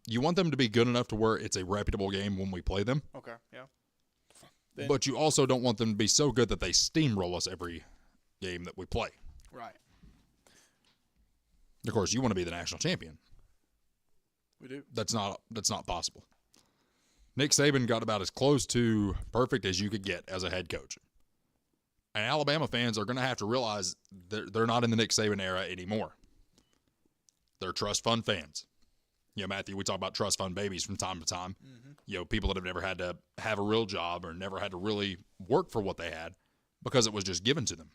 You want them to be good enough to where it's a reputable game when we play them. Okay, yeah. But you also don't want them to be so good that they steamroll us every game that we play. Right. Of course, you want to be the national champion. We do. That's not possible. Nick Saban got about as close to perfect as you could get as a head coach. And Alabama fans are going to have to realize they're not in the Nick Saban era anymore. They're trust fund fans. Matthew, we talk about trust fund babies from time to time. Mm-hmm. People that have never had to have a real job or never had to really work for what they had because it was just given to them.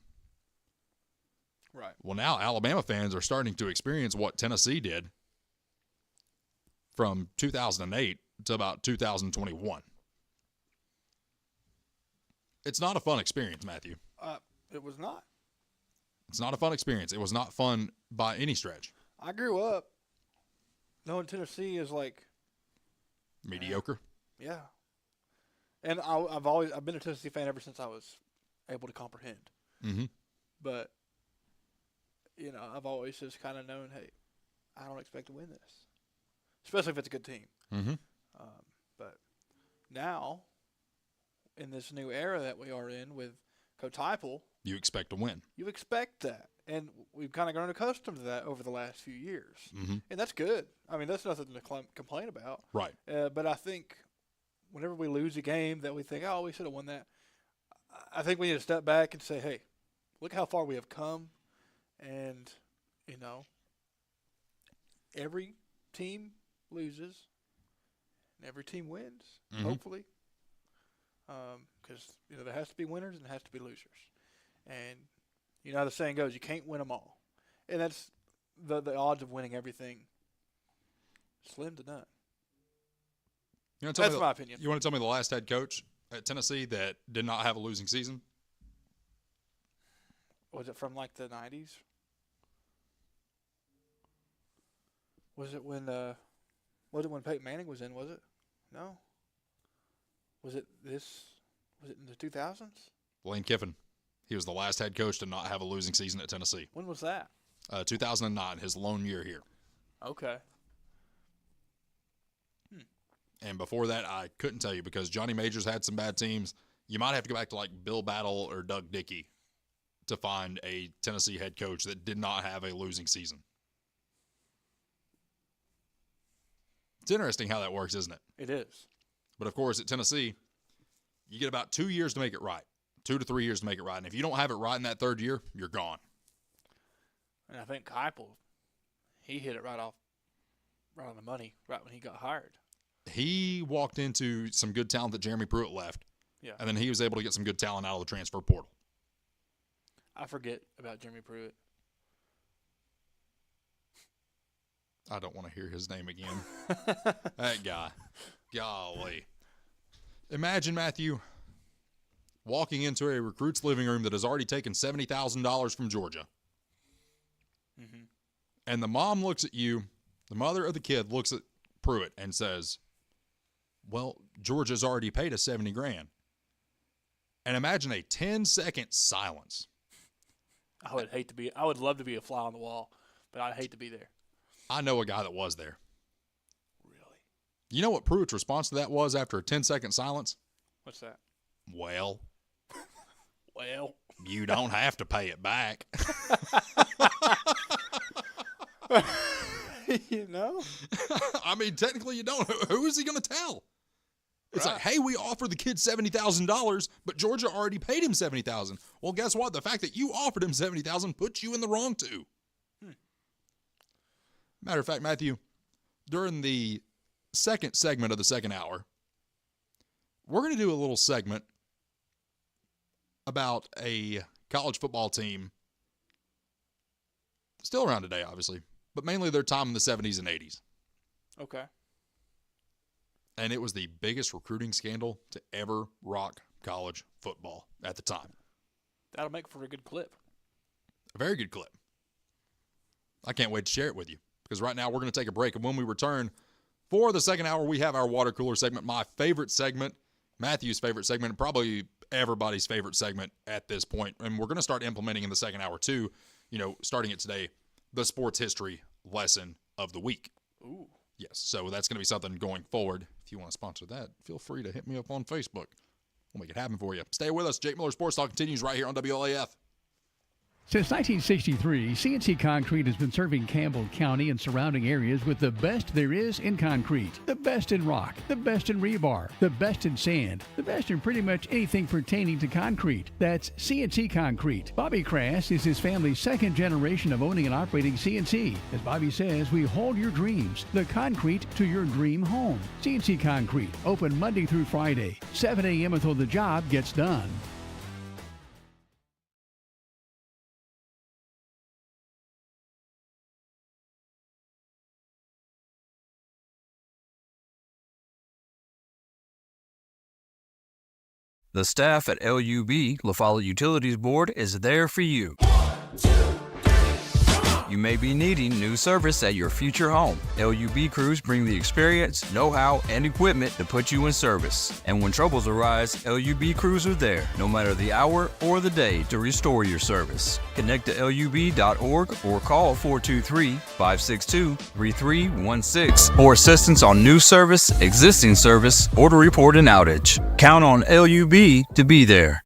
Right. Well, now Alabama fans are starting to experience what Tennessee did from 2008 to about 2021. It's not a fun experience, Matthew. It was not. It's not a fun experience. It was not fun by any stretch. I grew up knowing Tennessee is like mediocre. Yeah. And I've been a Tennessee fan ever since I was able to comprehend. Mm-hmm. But I've always just kind of known, hey, I don't expect to win this, especially if it's a good team. Mm-hmm. But now, in this new era that we are in with Coach Heupel, you expect to win. You expect that. And we've kind of grown accustomed to that over the last few years. Mm-hmm. And that's good. I mean, that's nothing to complain about. Right. But I think whenever we lose a game that we think, oh, we should have won that, I think we need to step back and say, hey, look how far we have come. And, every team loses and every team wins, hopefully. Because, there has to be winners and there has to be losers. And, how the saying goes, you can't win them all. And that's the odds of winning everything slim to none. That's my opinion. You want to tell me the last head coach at Tennessee that did not have a losing season? Was it from like the 90s? Was it when Peyton Manning was in, was it? No. Was it in the 2000s? Lane Kiffin. He was the last head coach to not have a losing season at Tennessee. When was that? 2009, his lone year here. Okay. And before that, I couldn't tell you because Johnny Majors had some bad teams. You might have to go back to like Bill Battle or Doug Dickey to find a Tennessee head coach that did not have a losing season. It's interesting how that works, isn't it? It is. But, of course, at Tennessee, you get about 2 years to make it right, 2 to 3 years to make it right. And if you don't have it right in that third year, you're gone. And I think Heupel, he hit it right on the money right when he got hired. He walked into some good talent that Jeremy Pruitt left. Yeah. And then he was able to get some good talent out of the transfer portal. I forget about Jeremy Pruitt. I don't want to hear his name again. That guy. Golly. Imagine, Matthew, walking into a recruit's living room that has already taken $70,000 from Georgia. Mm-hmm. And the mom looks at you, the mother of the kid looks at Pruitt and says, well, Georgia's already paid us $70,000. And imagine a 10-second silence. I would love to be a fly on the wall, but I'd hate to be there. I know a guy that was there. Really? You know what Pruitt's response to that was after a 10-second silence? What's that? Well. Well. You don't have to pay it back. You know? I mean, technically you don't. Who is he going to tell? It's like, hey, we offered the kid $70,000, but Georgia already paid him $70,000. Well, guess what? The fact that you offered him $70,000 puts you in the wrong too. Matter of fact, Matthew, during the second segment of the second hour, we're going to do a little segment about a college football team still around today, obviously, but mainly their time in the 70s and 80s. Okay. And it was the biggest recruiting scandal to ever rock college football at the time. That'll make for a good clip. A very good clip. I can't wait to share it with you because right now we're going to take a break. And when we return for the second hour, we have our water cooler segment, my favorite segment, Matthew's favorite segment, and probably everybody's favorite segment at this point. And we're going to start implementing in the second hour too, starting it today, the sports history lesson of the week. Ooh. Yes, so that's going to be something going forward. If you want to sponsor that, feel free to hit me up on Facebook. We'll make it happen for you. Stay with us. Jake Miller Sports Talk continues right here on WLAF. Since 1963, CNC Concrete has been serving Campbell County and surrounding areas with the best there is in concrete. The best in rock, the best in rebar, the best in sand, the best in pretty much anything pertaining to concrete. That's CNC Concrete. Bobby Crass is his family's second generation of owning and operating CNC. As Bobby says, we hold your dreams, the concrete to your dream home. CNC Concrete, open Monday through Friday, 7 a.m. until the job gets done. The staff at LUB, La Follette Utilities Board, is there for you. You may be needing new service at your future home. LUB crews bring the experience, know-how, and equipment to put you in service. And when troubles arise, LUB crews are there, no matter the hour or the day, to restore your service. Connect to LUB.org or call 423-562-3316 for assistance on new service, existing service, or to report an outage. Count on LUB to be there.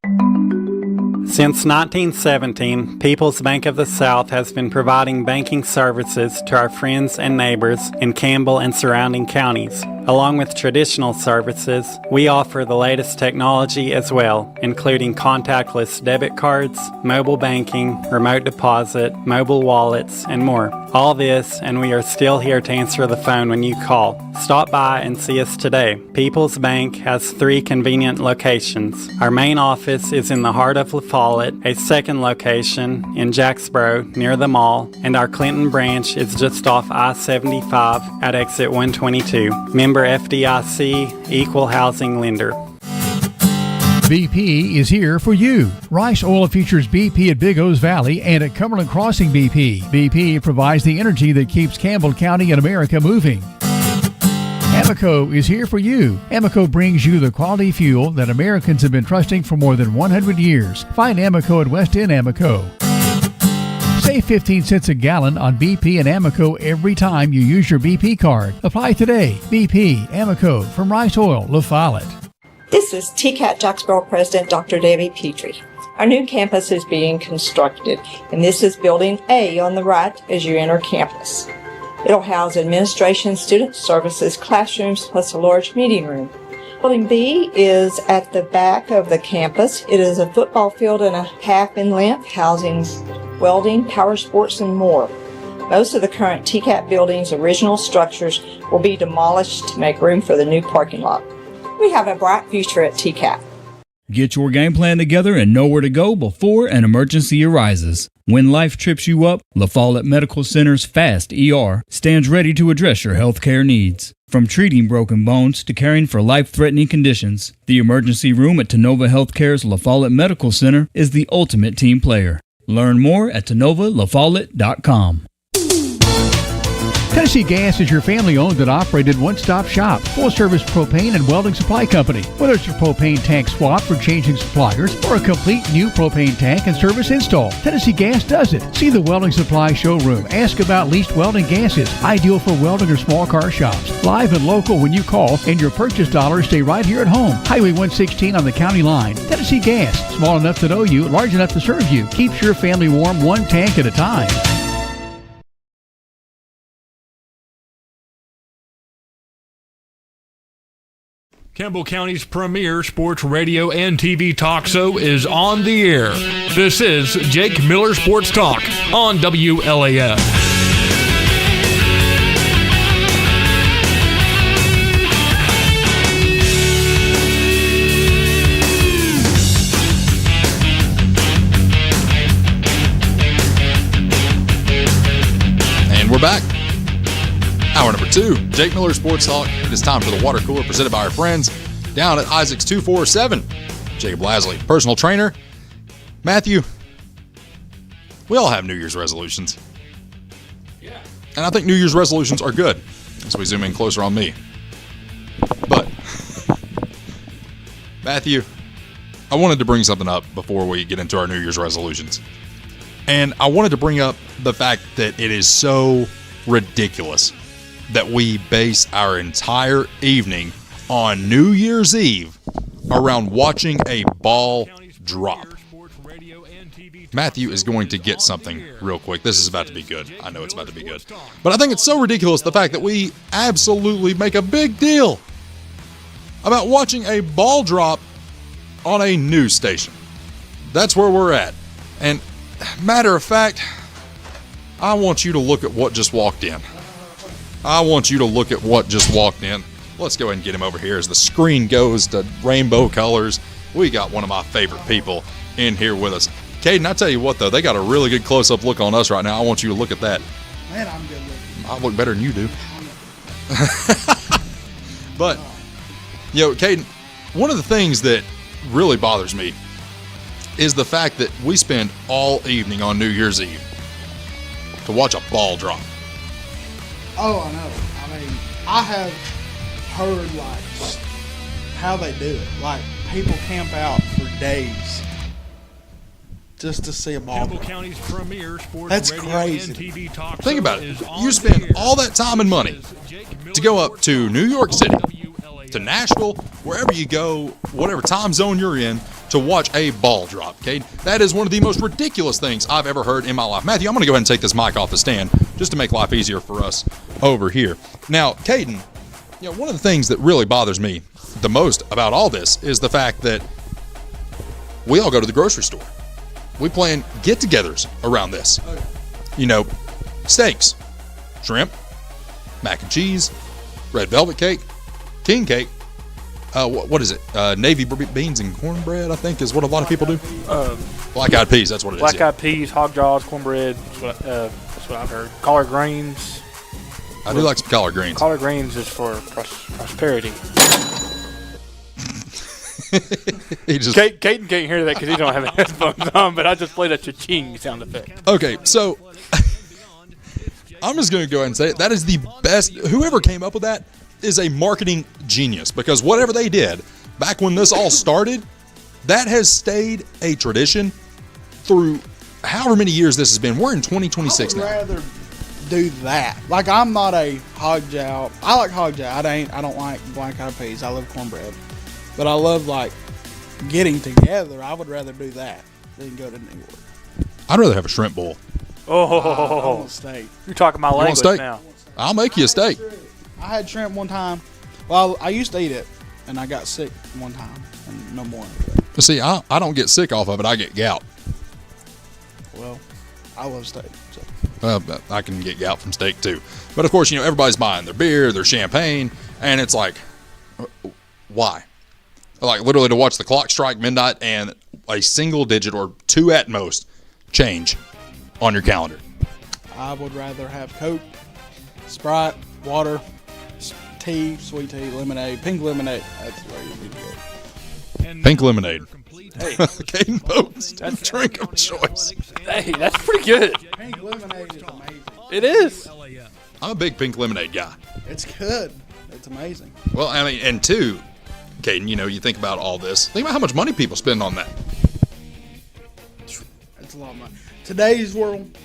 Since 1917, People's Bank of the South has been providing banking services to our friends and neighbors in Campbell and surrounding counties. Along with traditional services, we offer the latest technology as well, including contactless debit cards, mobile banking, remote deposit, mobile wallets, and more. All this, and we are still here to answer the phone when you call. Stop by and see us today. People's Bank has 3 convenient locations. Our main office is in the heart of La Follette, a second location in Jacksboro near the mall, and our Clinton branch is just off I-75 at exit 122. Member FDIC, Equal Housing Lender. BP is here for you. Rice Oil features BP at Big O's Valley and at Cumberland Crossing BP. BP provides the energy that keeps Campbell County and America moving. Amoco is here for you. Amoco brings you the quality fuel that Americans have been trusting for more than 100 years. Find Amoco at West End Amoco. Save 15 cents a gallon on BP and Amoco every time you use your BP card. Apply today. BP, Amoco, from Rice Oil, La Follette. This is TCAT Jacksboro President Dr. Debbie Petrie. Our new campus is being constructed, and this is Building A on the right as you enter campus. It'll house administration, student services, classrooms, plus a large meeting room. Building B is at the back of the campus. It is a football field and a half in length, housing welding, power sports, and more. Most of the current TCAT building's original structures will be demolished to make room for the new parking lot. We have a bright future at TCAT. Get your game plan together and know where to go before an emergency arises. When life trips you up, La Follette Medical Center's FAST ER stands ready to address your healthcare needs. From treating broken bones to caring for life-threatening conditions, the emergency room at Tenova Healthcare's La Follette Medical Center is the ultimate team player. Learn more at TenovaLaFollette.com. Tennessee Gas is your family-owned and operated one-stop shop, full-service propane and welding supply company. Whether it's a propane tank swap for changing suppliers or a complete new propane tank and service install, Tennessee Gas does it. See the welding supply showroom. Ask about leased welding gases, ideal for welding or small car shops. Live and local when you call, and your purchase dollars stay right here at home. Highway 116 on the county line. Tennessee Gas, small enough to know you, large enough to serve you. Keeps your family warm one tank at a time. Campbell County's premier sports radio and TV talk show is on the air. This is Jake Miller Sports Talk on WLAF. And we're back. Hour number 2, Jake Miller Sports Talk. It is time for the water cooler presented by our friends down at Isaac's 247. Jacob Lasley, personal trainer. Matthew, we all have New Year's resolutions. Yeah. And I think New Year's resolutions are good. As we zoom in closer on me. But, Matthew, I wanted to bring something up before we get into our New Year's resolutions. And I wanted to bring up the fact that it is so ridiculous that we base our entire evening on New Year's Eve around watching a ball drop. Matthew is going to get something real quick. This is about to be good. I know it's about to be good. But I think it's so ridiculous, the fact that we absolutely make a big deal about watching a ball drop on a news station. That's where we're at. And matter of fact, I want you to look at what just walked in. Let's go ahead and get him over here as the screen goes to rainbow colors. We got one of my favorite people in here with us. Caden, I tell you what, though, they got a really good close-up look on us right now. I want you to look at that. Man, I'm good looking. I look better than you do. But, Caden, one of the things that really bothers me is the fact that we spend all evening on New Year's Eve to watch a ball drop. Oh, I know. I mean, I have heard, how they do it. Like, people camp out for days just to see a ball Campbell drop. County's premier sports That's radio crazy. and TV talk Think show about is it. on You spend the air. all that time and money to go up to New York City, to Nashville, wherever you go, whatever time zone you're in, to watch a ball drop, okay? That is one of the most ridiculous things I've ever heard in my life. Matthew, I'm going to go ahead and take this mic off the stand just to make life easier for us over here. Now, Caden, one of the things that really bothers me the most about all this is the fact that we all go to the grocery store. We plan get-togethers around this. Steaks, shrimp, mac and cheese, red velvet cake, king cake. What is it? Navy beans and cornbread, I think, is what a lot of people do. Black-eyed peas, that's what it is. Black-eyed peas, hog jaws, cornbread. That's what I've heard. Collard greens. I do like some collard greens. Collard greens is for prosperity. Caden can't hear that because he don't have headphones on, but I just played a cha-ching sound effect. Okay, so I'm just going to go ahead and say it. That is the best. Whoever came up with that is a marketing genius, because whatever they did back when this all started, that has stayed a tradition through however many years this has been. We're in 2026 now. I would rather do that. Like, I'm not a hog jowl. I like hog jowl. I don't like black-eyed peas. I love cornbread. But I love, getting together. I would rather do that than go to New York. I'd rather have a shrimp bowl. I want a steak. You're talking my language now. I'll make you a steak. I had shrimp one time. Well, I used to eat it, and I got sick one time, and no more. See, I don't get sick off of it. I get gout. Well, I love steak. So. I can get gout from steak, too. But, of course, everybody's buying their beer, their champagne, and it's like, why? Like literally to watch the clock strike midnight and a single digit or two at most change on your calendar. I would rather have Coke, Sprite, water, tea, sweet tea, lemonade, pink lemonade. That's the way you need to go. Pink lemonade. Hey, Caden Post, drink of choice. Hey, that's pretty good. Pink lemonade is amazing. It is. I'm a big pink lemonade guy. It's good. It's amazing. Well, I mean, and two, Caden, you think about all this. Think about how much money people spend on that. It's a lot of money. Today's world,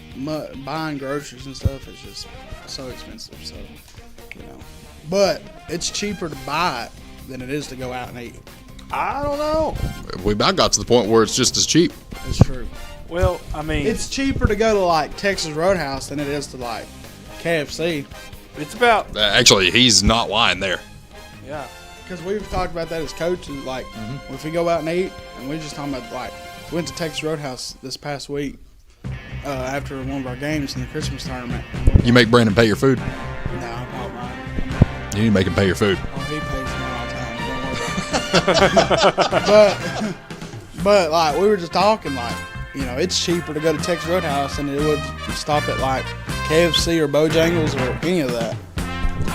buying groceries and stuff is just so expensive. So, but it's cheaper to buy it than it is to go out and eat. I don't know. We about got to the point where it's just as cheap. It's true. Well, I mean, it's cheaper to go to like Texas Roadhouse than it is to like KFC. It's about actually, he's not lying there. Yeah, because we've talked about that as coaches. Like, if we go out and eat, and we're just talking about like we went to Texas Roadhouse this past week after one of our games in the Christmas tournament. You make Brandon pay your food? No, I don't mind. You need to make him pay your food. Oh, he pays me all the time. Don't worry about it. but like we were just talking, like it's cheaper to go to Texas Roadhouse than it would stop at like KFC or Bojangles or any of that.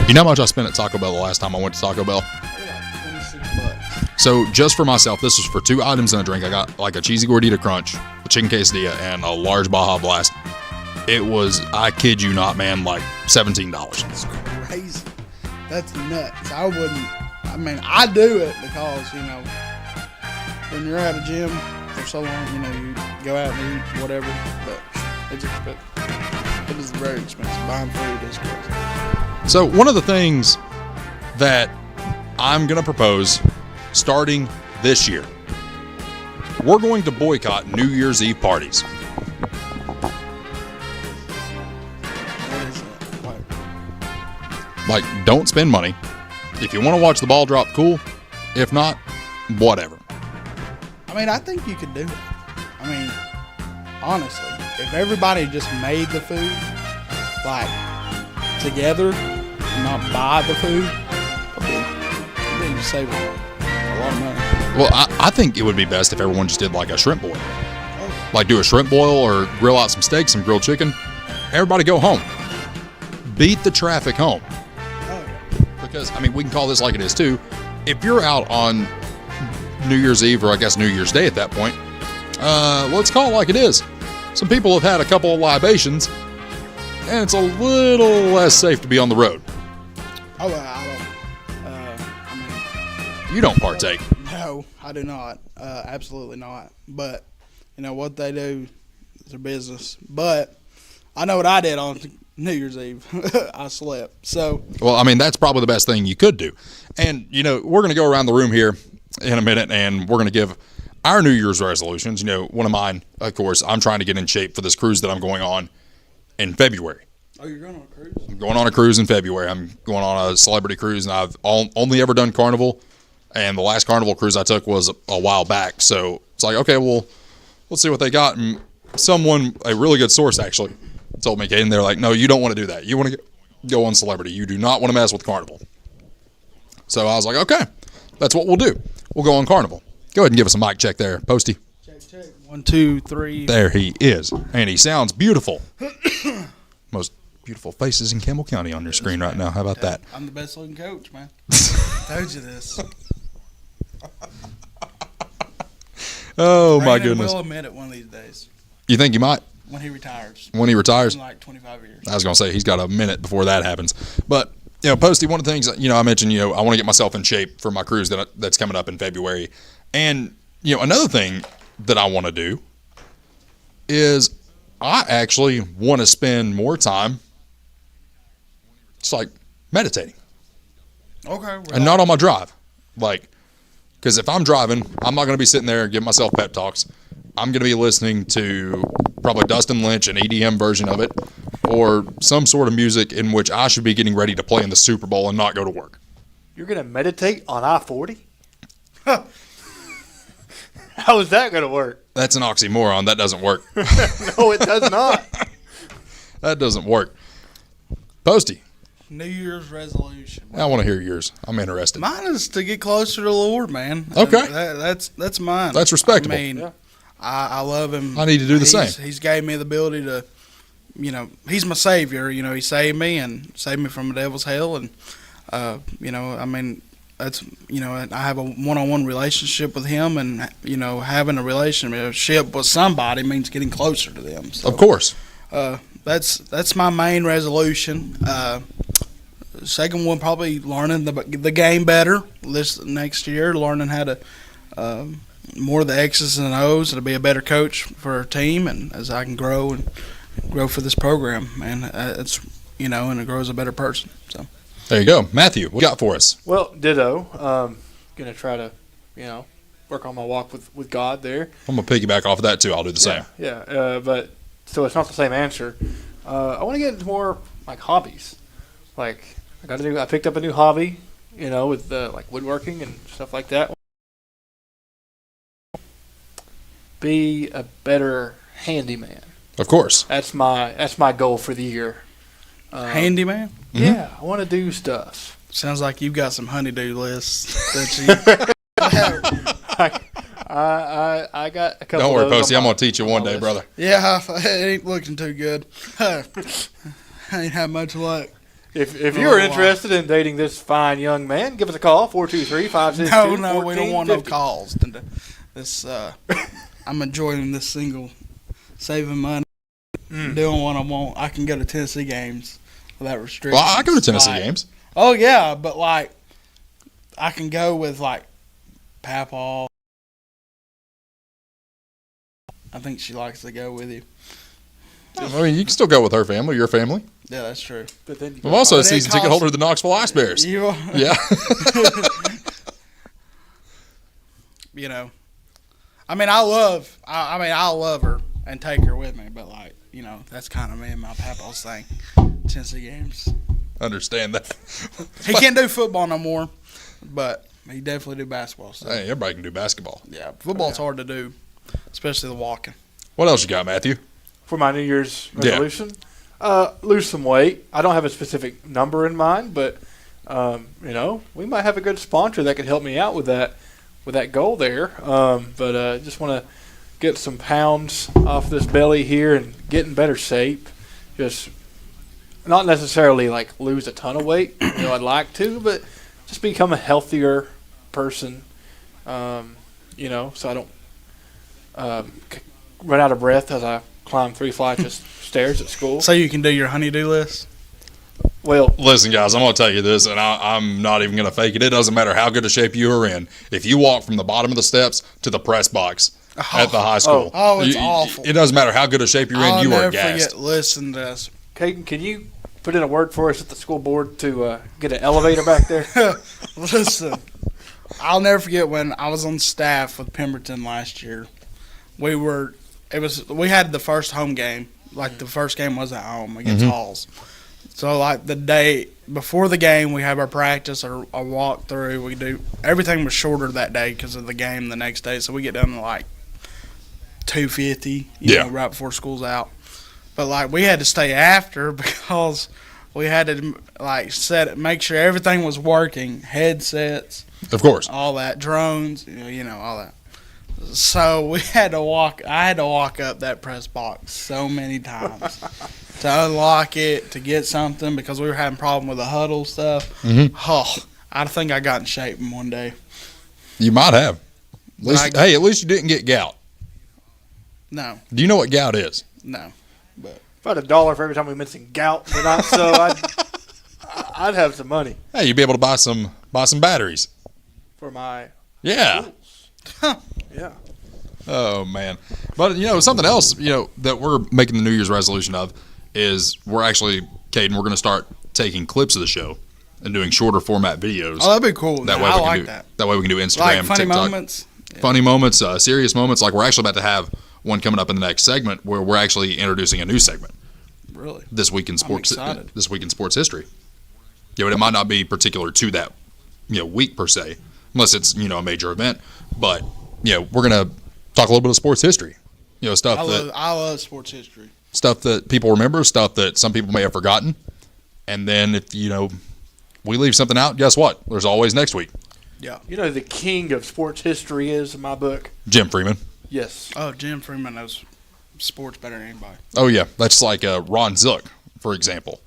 You know how much I spent at Taco Bell the last time I went to Taco Bell? $26. So just for myself, this was for 2 items and a drink. I got like a cheesy gordita crunch, a chicken quesadilla, and a large Baja Blast. It was, I kid you not, man, like $17. That's crazy. That's nuts. I do it because, when you're at a gym for so long, you go out and eat, whatever, but it is very expensive. Buying food is crazy. So one of the things that I'm going to propose starting this year, we're going to boycott New Year's Eve parties. What is it? Like, don't spend money. If you want to watch the ball drop, cool. If not, whatever. I think you could do it. Honestly, if everybody just made the food, like, together, not buy the food, then you save a lot of money. Well, I think it would be best if everyone just did like a shrimp boil. Like do a shrimp boil or grill out some steaks, some grilled chicken. Everybody go home. Beat the traffic home. Because, we can call this like it is too. If you're out on New Year's Eve, or I guess New Year's Day at that point, let's call it like it is. Some people have had a couple of libations, and it's a little less safe to be on the road. Oh, I don't. You don't partake. No, I do not. Absolutely not. But, what they do is their business. But I know what I did on New Year's Eve. I slept. So. Well, that's probably the best thing you could do. And, we're going to go around the room here in a minute, and we're going to give our New Year's resolutions. One of mine, of course, I'm trying to get in shape for this cruise that I'm going on in February. Oh, you're going on a cruise? I'm going on a cruise in February. I'm going on a celebrity cruise, and I've only ever done Carnival, and the last Carnival cruise I took was a while back. So it's like, okay, well, let's see what they got. And a really good source actually, told me, Caden, they're like, no, you don't want to do that. You want to go on celebrity. You do not want to mess with Carnival. So I was like, okay, that's what we'll do. We'll go on Carnival. Go ahead and give us a mic check there, Posty. Check. 1, 2, 3. There he is. And he sounds beautiful. Most beautiful faces in Campbell County on your screen right now. How about that? I'm the best looking coach, man. Told you this. Oh, Brandon my goodness. will admit it one of these days. You think he might? When he retires. When he retires? In like 25 years. I was going to say, he's got a minute before that happens. But, Posty, one of the things, I mentioned, I want to get myself in shape for my cruise that's coming up in February. And, another thing that I want to do is I actually want to spend more time just like meditating. Okay. And not on my drive. Because if I'm driving, I'm not going to be sitting there and giving myself pep talks. I'm going to be listening to probably Dustin Lynch, an EDM version of it, or some sort of music in which I should be getting ready to play in the Super Bowl and not go to work. You're going to meditate on I-40? How is that going to work? That's an oxymoron. That doesn't work. No, it does not. That doesn't work. Posty, New Year's resolution. I want to hear yours. I'm interested. Mine is to get closer to the Lord, man. Okay. That's mine. That's respectable. I mean, I love him. I need to do the same. He's gave me the ability to, he's my savior. He saved me and saved me from the devil's hell. And, I mean, that's, I have a one-on-one relationship with him, and, having a relationship with somebody means getting closer to them. So, of course. That's my main resolution. Second one, probably learning the game better this next year, learning how to more of the X's and O's, and to be a better coach for our team, and as I can grow for this program, man, it's and it grows a better person. So there you go, Matthew. What you got for us? Well, ditto. Gonna try to work on my walk with God there. I'm gonna piggyback off of that too. I'll do the same. Yeah, but so it's not the same answer. I want to get into more like hobbies. Like I picked up a new hobby, with like woodworking and stuff like that. Be a better handyman. Of course. That's my goal for the year. Handyman? Yeah, I want to do stuff. Sounds like you've got some honeydew lists that I got a couple. Don't worry, of those Posty. I'm gonna teach you one day, brother. Yeah, it ain't looking too good. I ain't had much luck. If you're interested in dating this fine young man, give us a call, 423-562-1450. No, we don't want no calls. I'm enjoying this single, saving money, doing what I want. I can go to Tennessee games without restrictions. Well, I go to Tennessee games. Oh, yeah, but, I can go with, Papaw. I think she likes to go with you. I mean, you can still go with her family, your family. Yeah, that's true. But then I'm also a season ticket holder of the Knoxville Ice Bears. You are? Yeah. I love her and take her with me, but that's kind of me and my papa's thing. Tennessee games. Understand that. He can't do football no more, but he definitely do basketball. So. Hey, everybody can do basketball. Yeah, football's hard to do, especially the walking. What else you got, Matthew? For my New Year's resolution, lose some weight. I don't have a specific number in mind, but we might have a good sponsor that could help me out with that goal there. But just want to get some pounds off this belly here and get in better shape. Just not necessarily lose a ton of weight. I'd like to, but just become a healthier person. So I don't run out of breath as I climb 3 flights of stairs at school. So you can do your honey-do list? Well, listen, guys, I'm going to tell you this, and I'm not even going to fake it. It doesn't matter how good a shape you are in. If you walk from the bottom of the steps to the press box at the high school, it's awful. It doesn't matter how good a shape you're in. You are gassed. Listen to this. Caden, can you put in a word for us at the school board to get an elevator back there? Listen, I'll never forget when I was on staff with Pemberton last year. We had the first home game. The first game was at home against Halls. So the day before the game, we have our practice or a walk through. We do everything was shorter that day because of the game the next day. So we get down to 250, right before school's out. But we had to stay after because we had to make sure everything was working, headsets, of course, all that, drones, all that. So we had to walk. I had to walk up that press box so many times to unlock it, to get something because we were having a problem with the huddle stuff. Oh, I think I got in shape in one day. You might have. At least you didn't get gout. No. Do you know what gout is? No. But if I had $1 for every time we mentioned gout, but not so, I'd have some money. Hey, you'd be able to buy some batteries for my Huh. Yeah. Oh man. But something else, that we're making the New Year's resolution of is we're actually, Caden, we're going to start taking clips of the show and doing shorter format videos. Oh, that'd be cool. That way we can do that way we can do Instagram, funny TikTok. Moments. Yeah. Funny moments, serious moments. We're actually about to have one coming up in the next segment where we're actually introducing a new segment. Really? This week in sports history. But it might not be particular to that week per se, unless it's a major event. But we're gonna talk a little bit of sports history. Stuff I love sports history. Stuff that people remember, stuff that some people may have forgotten. And then if, we leave something out, guess what? There's always next week. Yeah. You know, the king of sports history is in my book? Jim Freeman. Yes. Oh, Jim Freeman knows sports better than anybody. Oh, yeah. That's like Ron Zook, for example.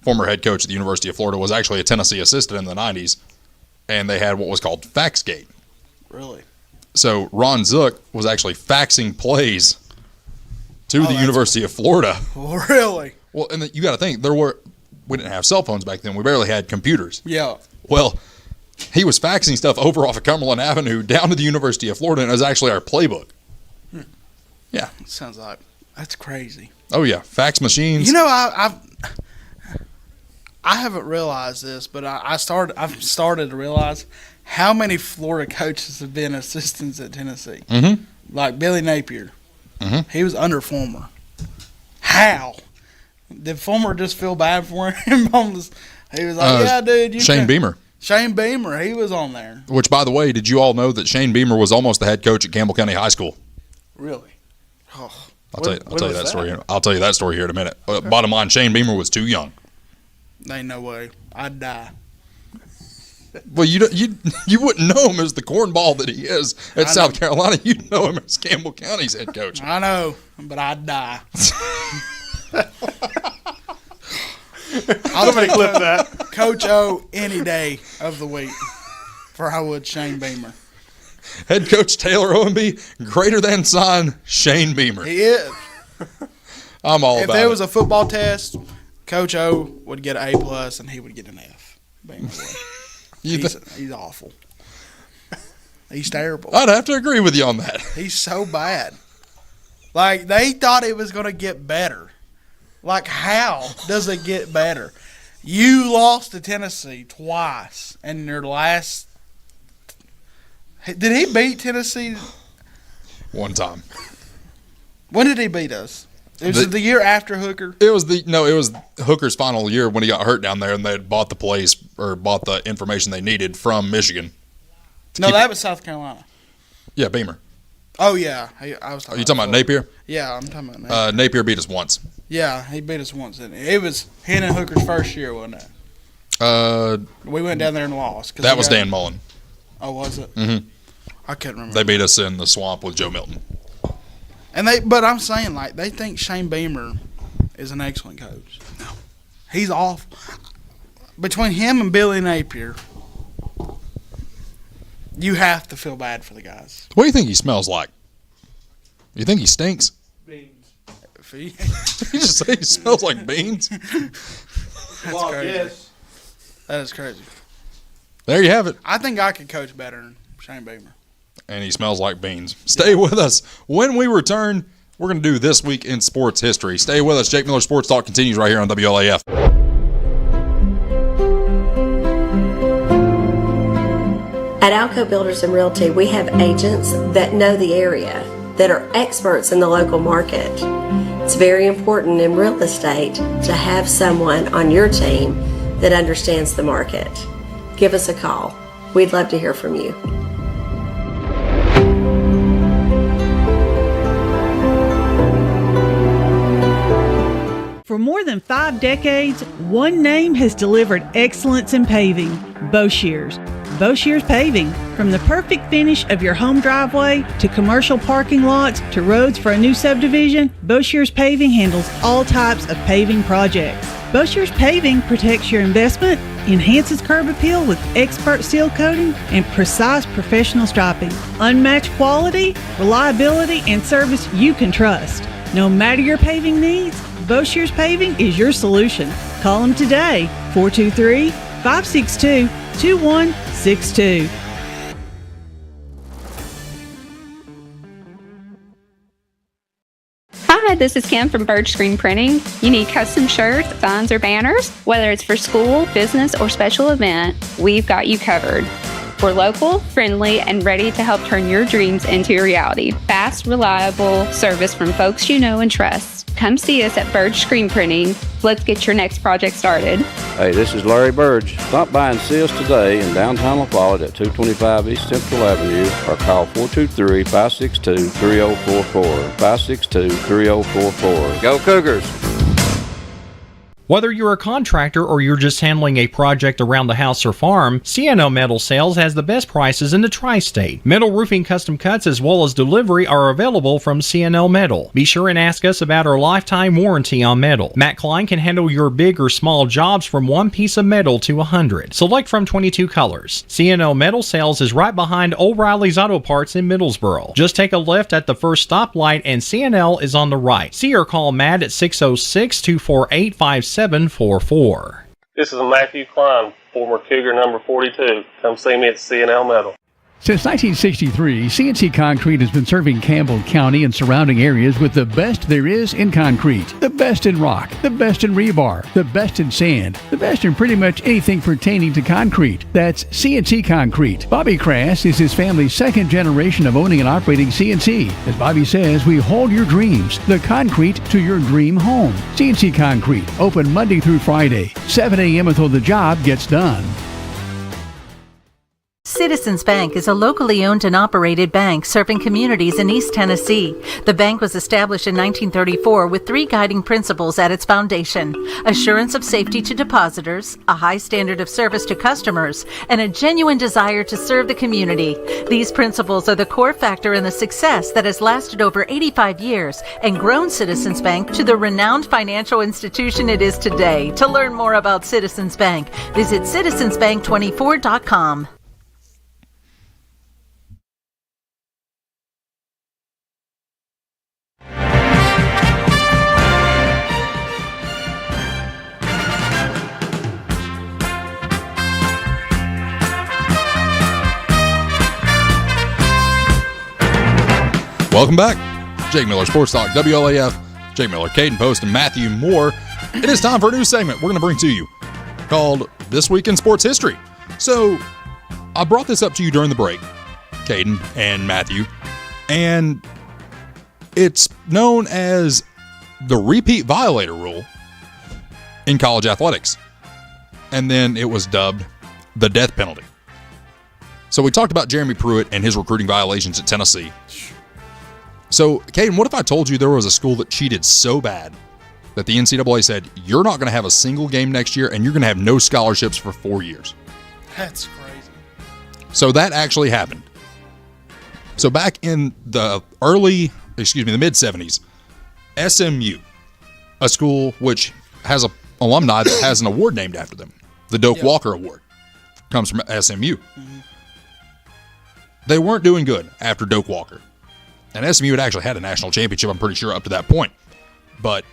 Former head coach at the University of Florida, was actually a Tennessee assistant in the 90s, and they had what was called Faxgate. Really? So Ron Zook was actually faxing plays to the University of Florida. Really? Well, and you got to think, we didn't have cell phones back then. We barely had computers. Yeah. Well, he was faxing stuff over off of Cumberland Avenue down to the University of Florida, and it was actually our playbook. Yeah. Sounds like that's crazy. Oh, yeah. Fax machines. I haven't realized this, but I've started to realize how many Florida coaches have been assistants at Tennessee. Mm-hmm. Like Billy Napier. Mm-hmm. He was under Fulmer. How? Did Fulmer just feel bad for him? He was like, yeah, dude. Shane Beamer. Shane Beamer, he was on there. Which, by the way, did you all know that Shane Beamer was almost the head coach at Campbell County High School? Really? Oh. I'll tell you that story. I'll tell you that story here in a minute. Bottom line, Shane Beamer was too young. Ain't no way. I'd die. Well, you wouldn't know him as the cornball that he is at South Carolina. You'd know him as Campbell County's head coach. I know, but I'd die. I'll clip that. Coach O any day of the week for I would Shane Beamer. Head coach Taylor Owenby, greater than sign Shane Beamer. He is. I'm all about it. If there was a football test, Coach O would get an A+ and he would get an F. He's awful. He's terrible. I'd have to agree with you on that. He's so bad. Like, they thought it was going to get better. Like, how does it get better? You lost to Tennessee twice in your last. Did he beat Tennessee? One time. When did he beat us? It was the year after Hooker. It was Hooker's final year when he got hurt down there, and they had bought the place or bought the information they needed from Michigan. No, that was South Carolina. Yeah, Beamer. Oh yeah, I was. Are you talking about Napier? Yeah, I'm talking about Napier. Napier beat us once. Yeah, he beat us once. It was him and Hooker's first year, wasn't it? We went down there and lost. That was Dan Mullen. Oh, was it? Mm-hmm. I couldn't remember. They beat us in the swamp with Joe Milton. But I'm saying, like, they think Shane Beamer is an excellent coach. No. He's awful. Between him and Billy Napier, you have to feel bad for the guys. What do you think he smells like? You think he stinks? Beans. You just say he smells like beans? That's crazy. Yes. That is crazy. There you have it. I think I could coach better than Shane Beamer. And he smells like beans. Stay with us. When we return, we're going to do This Week in Sports History. Stay with us. Jake Miller Sports Talk continues right here on WLAF. At Alco Builders and Realty, we have agents that know the area, that are experts in the local market. It's very important in real estate to have someone on your team that understands the market. Give us a call. We'd love to hear from you. For more than 5 decades, one name has delivered excellence in paving: Boshears. Boshears Paving. From the perfect finish of your home driveway to commercial parking lots to roads for a new subdivision, Boshears Paving handles all types of paving projects. Boshears Paving protects your investment, enhances curb appeal with expert seal coating and precise professional striping. Unmatched quality, reliability, and service you can trust. No matter your paving needs, Boshears Paving is your solution. Call them today, 423-562-2162. Hi, this is Kim from Bird Screen Printing. You need custom shirts, signs, or banners? Whether it's for school, business, or special event, we've got you covered. We're local, friendly, and ready to help turn your dreams into a reality. Fast, reliable service from folks you know and trust. Come see us at Bird Screen Printing. Let's get your next project started. Hey, this is Larry Burge. Stop by and see us today in downtown La Follette at 225 East Central Avenue or call 423-562-3044. 562-3044. Go Cougars! Whether you're a contractor or you're just handling a project around the house or farm, CNL Metal Sales has the best prices in the tri-state. Metal roofing custom cuts as well as delivery are available from CNL Metal. Be sure and ask us about our lifetime warranty on metal. Matt Klein can handle your big or small jobs from one piece of metal to 100. Select from 22 colors. CNL Metal Sales is right behind O'Reilly's Auto Parts in Middlesboro. Just take a left at the first stoplight and CNL is on the right. See or call Matt at 606-248-5744. This is Matthew Klein, former Cougar number 42. Come see me at CNL Metal. Since 1963, CNC Concrete has been serving Campbell County and surrounding areas with the best there is in concrete. The best in rock, the best in rebar, the best in sand, the best in pretty much anything pertaining to concrete. That's CNC Concrete. Bobby Crass is his family's second generation of owning and operating CNC. As Bobby says, we hold your dreams, the concrete to your dream home. CNC Concrete, open Monday through Friday, 7 a.m. until the job gets done. Citizens Bank is a locally owned and operated bank serving communities in East Tennessee. The bank was established in 1934 with 3 guiding principles at its foundation: assurance of safety to depositors, a high standard of service to customers, and a genuine desire to serve the community. These principles are the core factor in the success that has lasted over 85 years and grown Citizens Bank to the renowned financial institution it is today. To learn more about Citizens Bank, visit citizensbank24.com. Welcome back. Jake Miller Sports Talk, WLAF, Jake Miller, Caden Post, and Matthew Moore. It is time for a new segment we're going to bring to you called This Week in Sports History. So I brought this up to you during the break, Caden and Matthew, and it's known as the repeat violator rule in college athletics. And then it was dubbed the death penalty. So we talked about Jeremy Pruitt and his recruiting violations at Tennessee. So, Caden, what if I told you there was a school that cheated so bad that the NCAA said, you're not going to have a single game next year and you're going to have no scholarships for 4 years? That's crazy. So that actually happened. So back in the the mid-70s, SMU, a school which has an alumni that has an award named after them, the Doak Walker Award, comes from SMU. Mm-hmm. They weren't doing good after Doak Walker. And SMU had actually had a national championship, I'm pretty sure, up to that point. But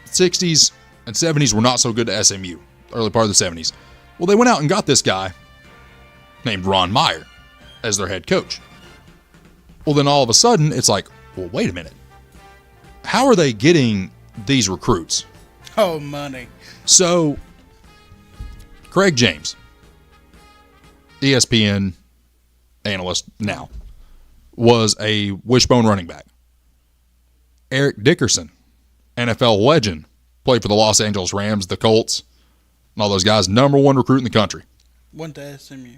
60s and 70s were not so good to SMU, early part of the 70s. Well, they went out and got this guy named Ron Meyer as their head coach. Well, then all of a sudden, it's like, well, wait a minute. How are they getting these recruits? Oh, money. So, Craig James, ESPN analyst now, was a wishbone running back. Eric Dickerson, NFL legend, played for the Los Angeles Rams, the Colts, and all those guys, number 1 recruit in the country. Went to SMU.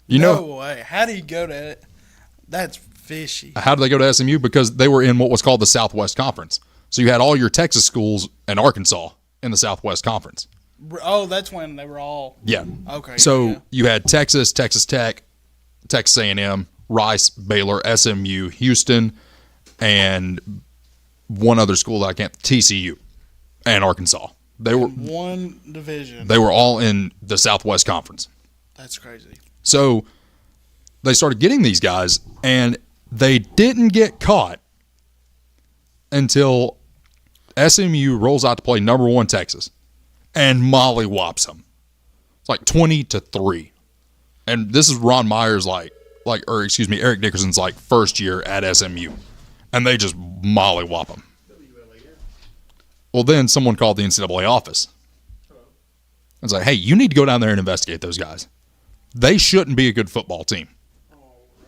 No way. How do you go to it? That's fishy. How did they go to SMU? Because they were in what was called the Southwest Conference. So you had all your Texas schools and Arkansas in the Southwest Conference. Oh, that's when they were all... Yeah. Okay. So you had Texas, Texas Tech, Texas A&M, Rice, Baylor, SMU, Houston, and one other school that I can't, TCU, and Arkansas. They were one division. They were all in the Southwest Conference. That's crazy. So they started getting these guys, and they didn't get caught until SMU rolls out to play number 1 Texas and mollywops them. It's like 20-3. And this is Ron Meyer's Eric Dickerson's first year at SMU. And they just mollywop them. Well, then someone called the NCAA office. It's like, hey, you need to go down there and investigate those guys. They shouldn't be a good football team.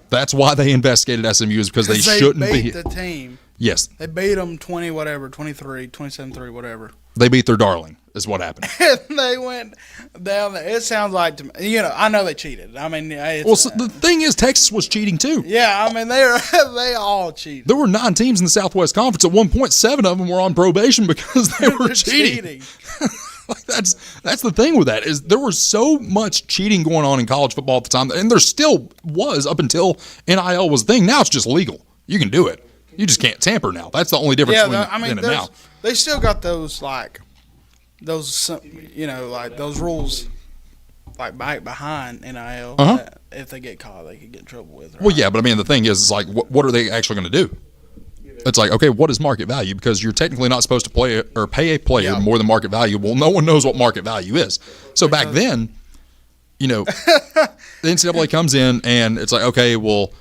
That's why they investigated SMU, is because they shouldn't be. They beat the team. Yes. They beat them 27-3, whatever. They beat their darling, is what happened. And they went down there. It sounds like to me, I know they cheated. I mean, So the thing is, Texas was cheating too. Yeah, I mean, they all cheated. There were 9 teams in the Southwest Conference. At one point, 7 of them were on probation because they were cheating. Like that's the thing with that, is there was so much cheating going on in college football at the time, and there still was up until NIL was a thing. Now it's just legal. You can do it. You just can't tamper now. That's the only difference between then and now. They still got those those rules back behind NIL. That if they get caught, they could get in trouble with. Right? Well, yeah, but I mean the thing is, it's like what are they actually going to do? It's like, okay, what is market value? Because you're technically not supposed to pay a player more than market value. Well, no one knows what market value is. So back then, the NCAA comes in and it's like, okay, well,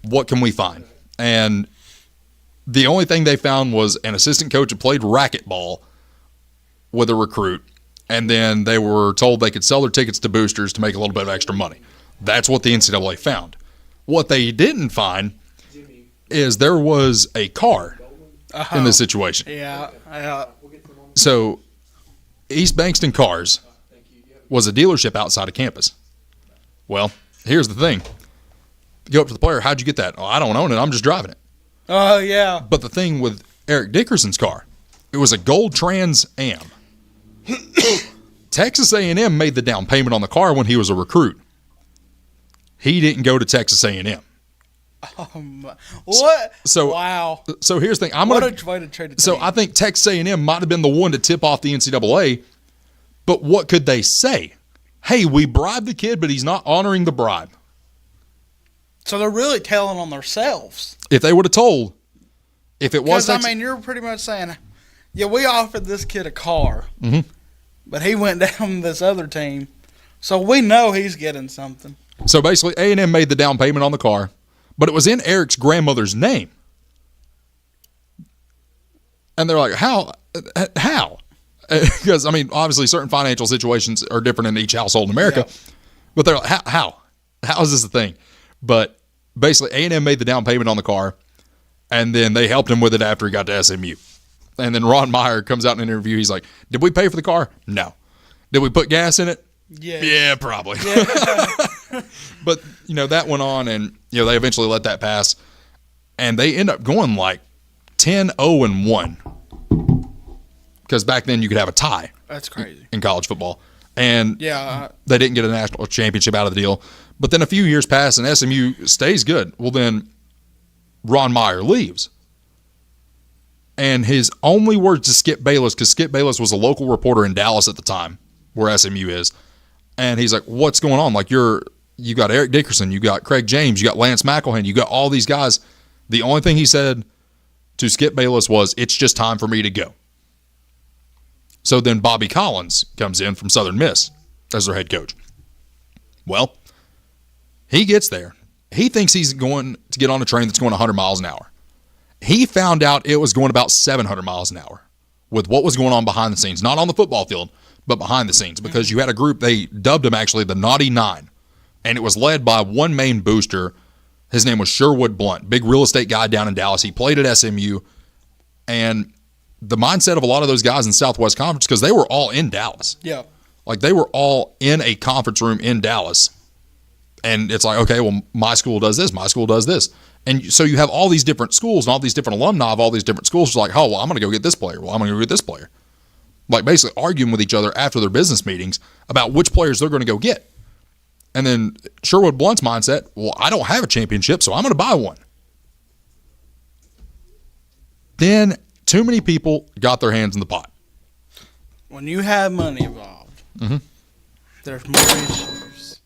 what can we find? And the only thing they found was an assistant coach who played racquetball with a recruit, and then they were told they could sell their tickets to boosters to make a little bit of extra money. That's what the NCAA found. What they didn't find is there was a car in this situation. Yeah. So East Bankston Cars was a dealership outside of campus. Well, here's the thing. You go up to the player, how'd you get that? Oh, I don't own it. I'm just driving it. Oh, yeah. But the thing with Eric Dickerson's car, it was a Gold Trans Am. Texas A&M made the down payment on the car when he was a recruit. He didn't go to Texas A&M. What? So wow. So here's the thing. What a way to trade a So I think Texas A&M might have been the one to tip off the NCAA, but what could they say? Hey, we bribed the kid, but he's not honoring the bribe. So they're really telling on themselves. If they would have told, if it was Texas, you're pretty much saying, yeah, we offered this kid a car, mm-hmm. but he went down this other team, so we know he's getting something. So basically, A&M made the down payment on the car, but it was in Eric's grandmother's name. And they're like, how? Because, obviously certain financial situations are different in each household in America. Yeah. But they're like, how? How is this a thing? But basically, A&M made the down payment on the car, and then they helped him with it after he got to SMU. And then Ron Meyer comes out in an interview. He's like, did we pay for the car? No. Did we put gas in it? Yeah, probably. Yeah. But, that went on, and, they eventually let that pass. And they end up going like 10-0-1. Because back then you could have a tie. That's crazy. In college football. And they didn't get a national championship out of the deal. But then a few years pass and SMU stays good. Well, then Ron Meyer leaves. And his only words to Skip Bayless, because Skip Bayless was a local reporter in Dallas at the time, where SMU is. And he's like, what's going on? Like, you got Eric Dickerson, you got Craig James, you got Lance McElhaney, you got all these guys. The only thing he said to Skip Bayless was, it's just time for me to go. So then Bobby Collins comes in from Southern Miss as their head coach. Well, he gets there. He thinks he's going to get on a train that's going 100 miles an hour. He found out it was going about 700 miles an hour with what was going on behind the scenes, not on the football field, but behind the scenes, because you had a group, they dubbed them actually the Naughty Nine, and it was led by one main booster. His name was Sherwood Blunt, big real estate guy down in Dallas. He played at SMU, and the mindset of a lot of those guys in Southwest Conference, because they were all in Dallas. Yeah. Like, they were all in a conference room in Dallas. And it's like, okay, well, my school does this, my school does this. And so you have all these different schools and all these different alumni of all these different schools. It's like, oh, well, I'm going to go get this player. Well, I'm going to go get this player. Like, basically arguing with each other after their business meetings about which players they're going to go get. And then Sherwood Blunt's mindset, well, I don't have a championship, so I'm going to buy one. Then too many people got their hands in the pot. When you have money involved, mm-hmm. there's more issues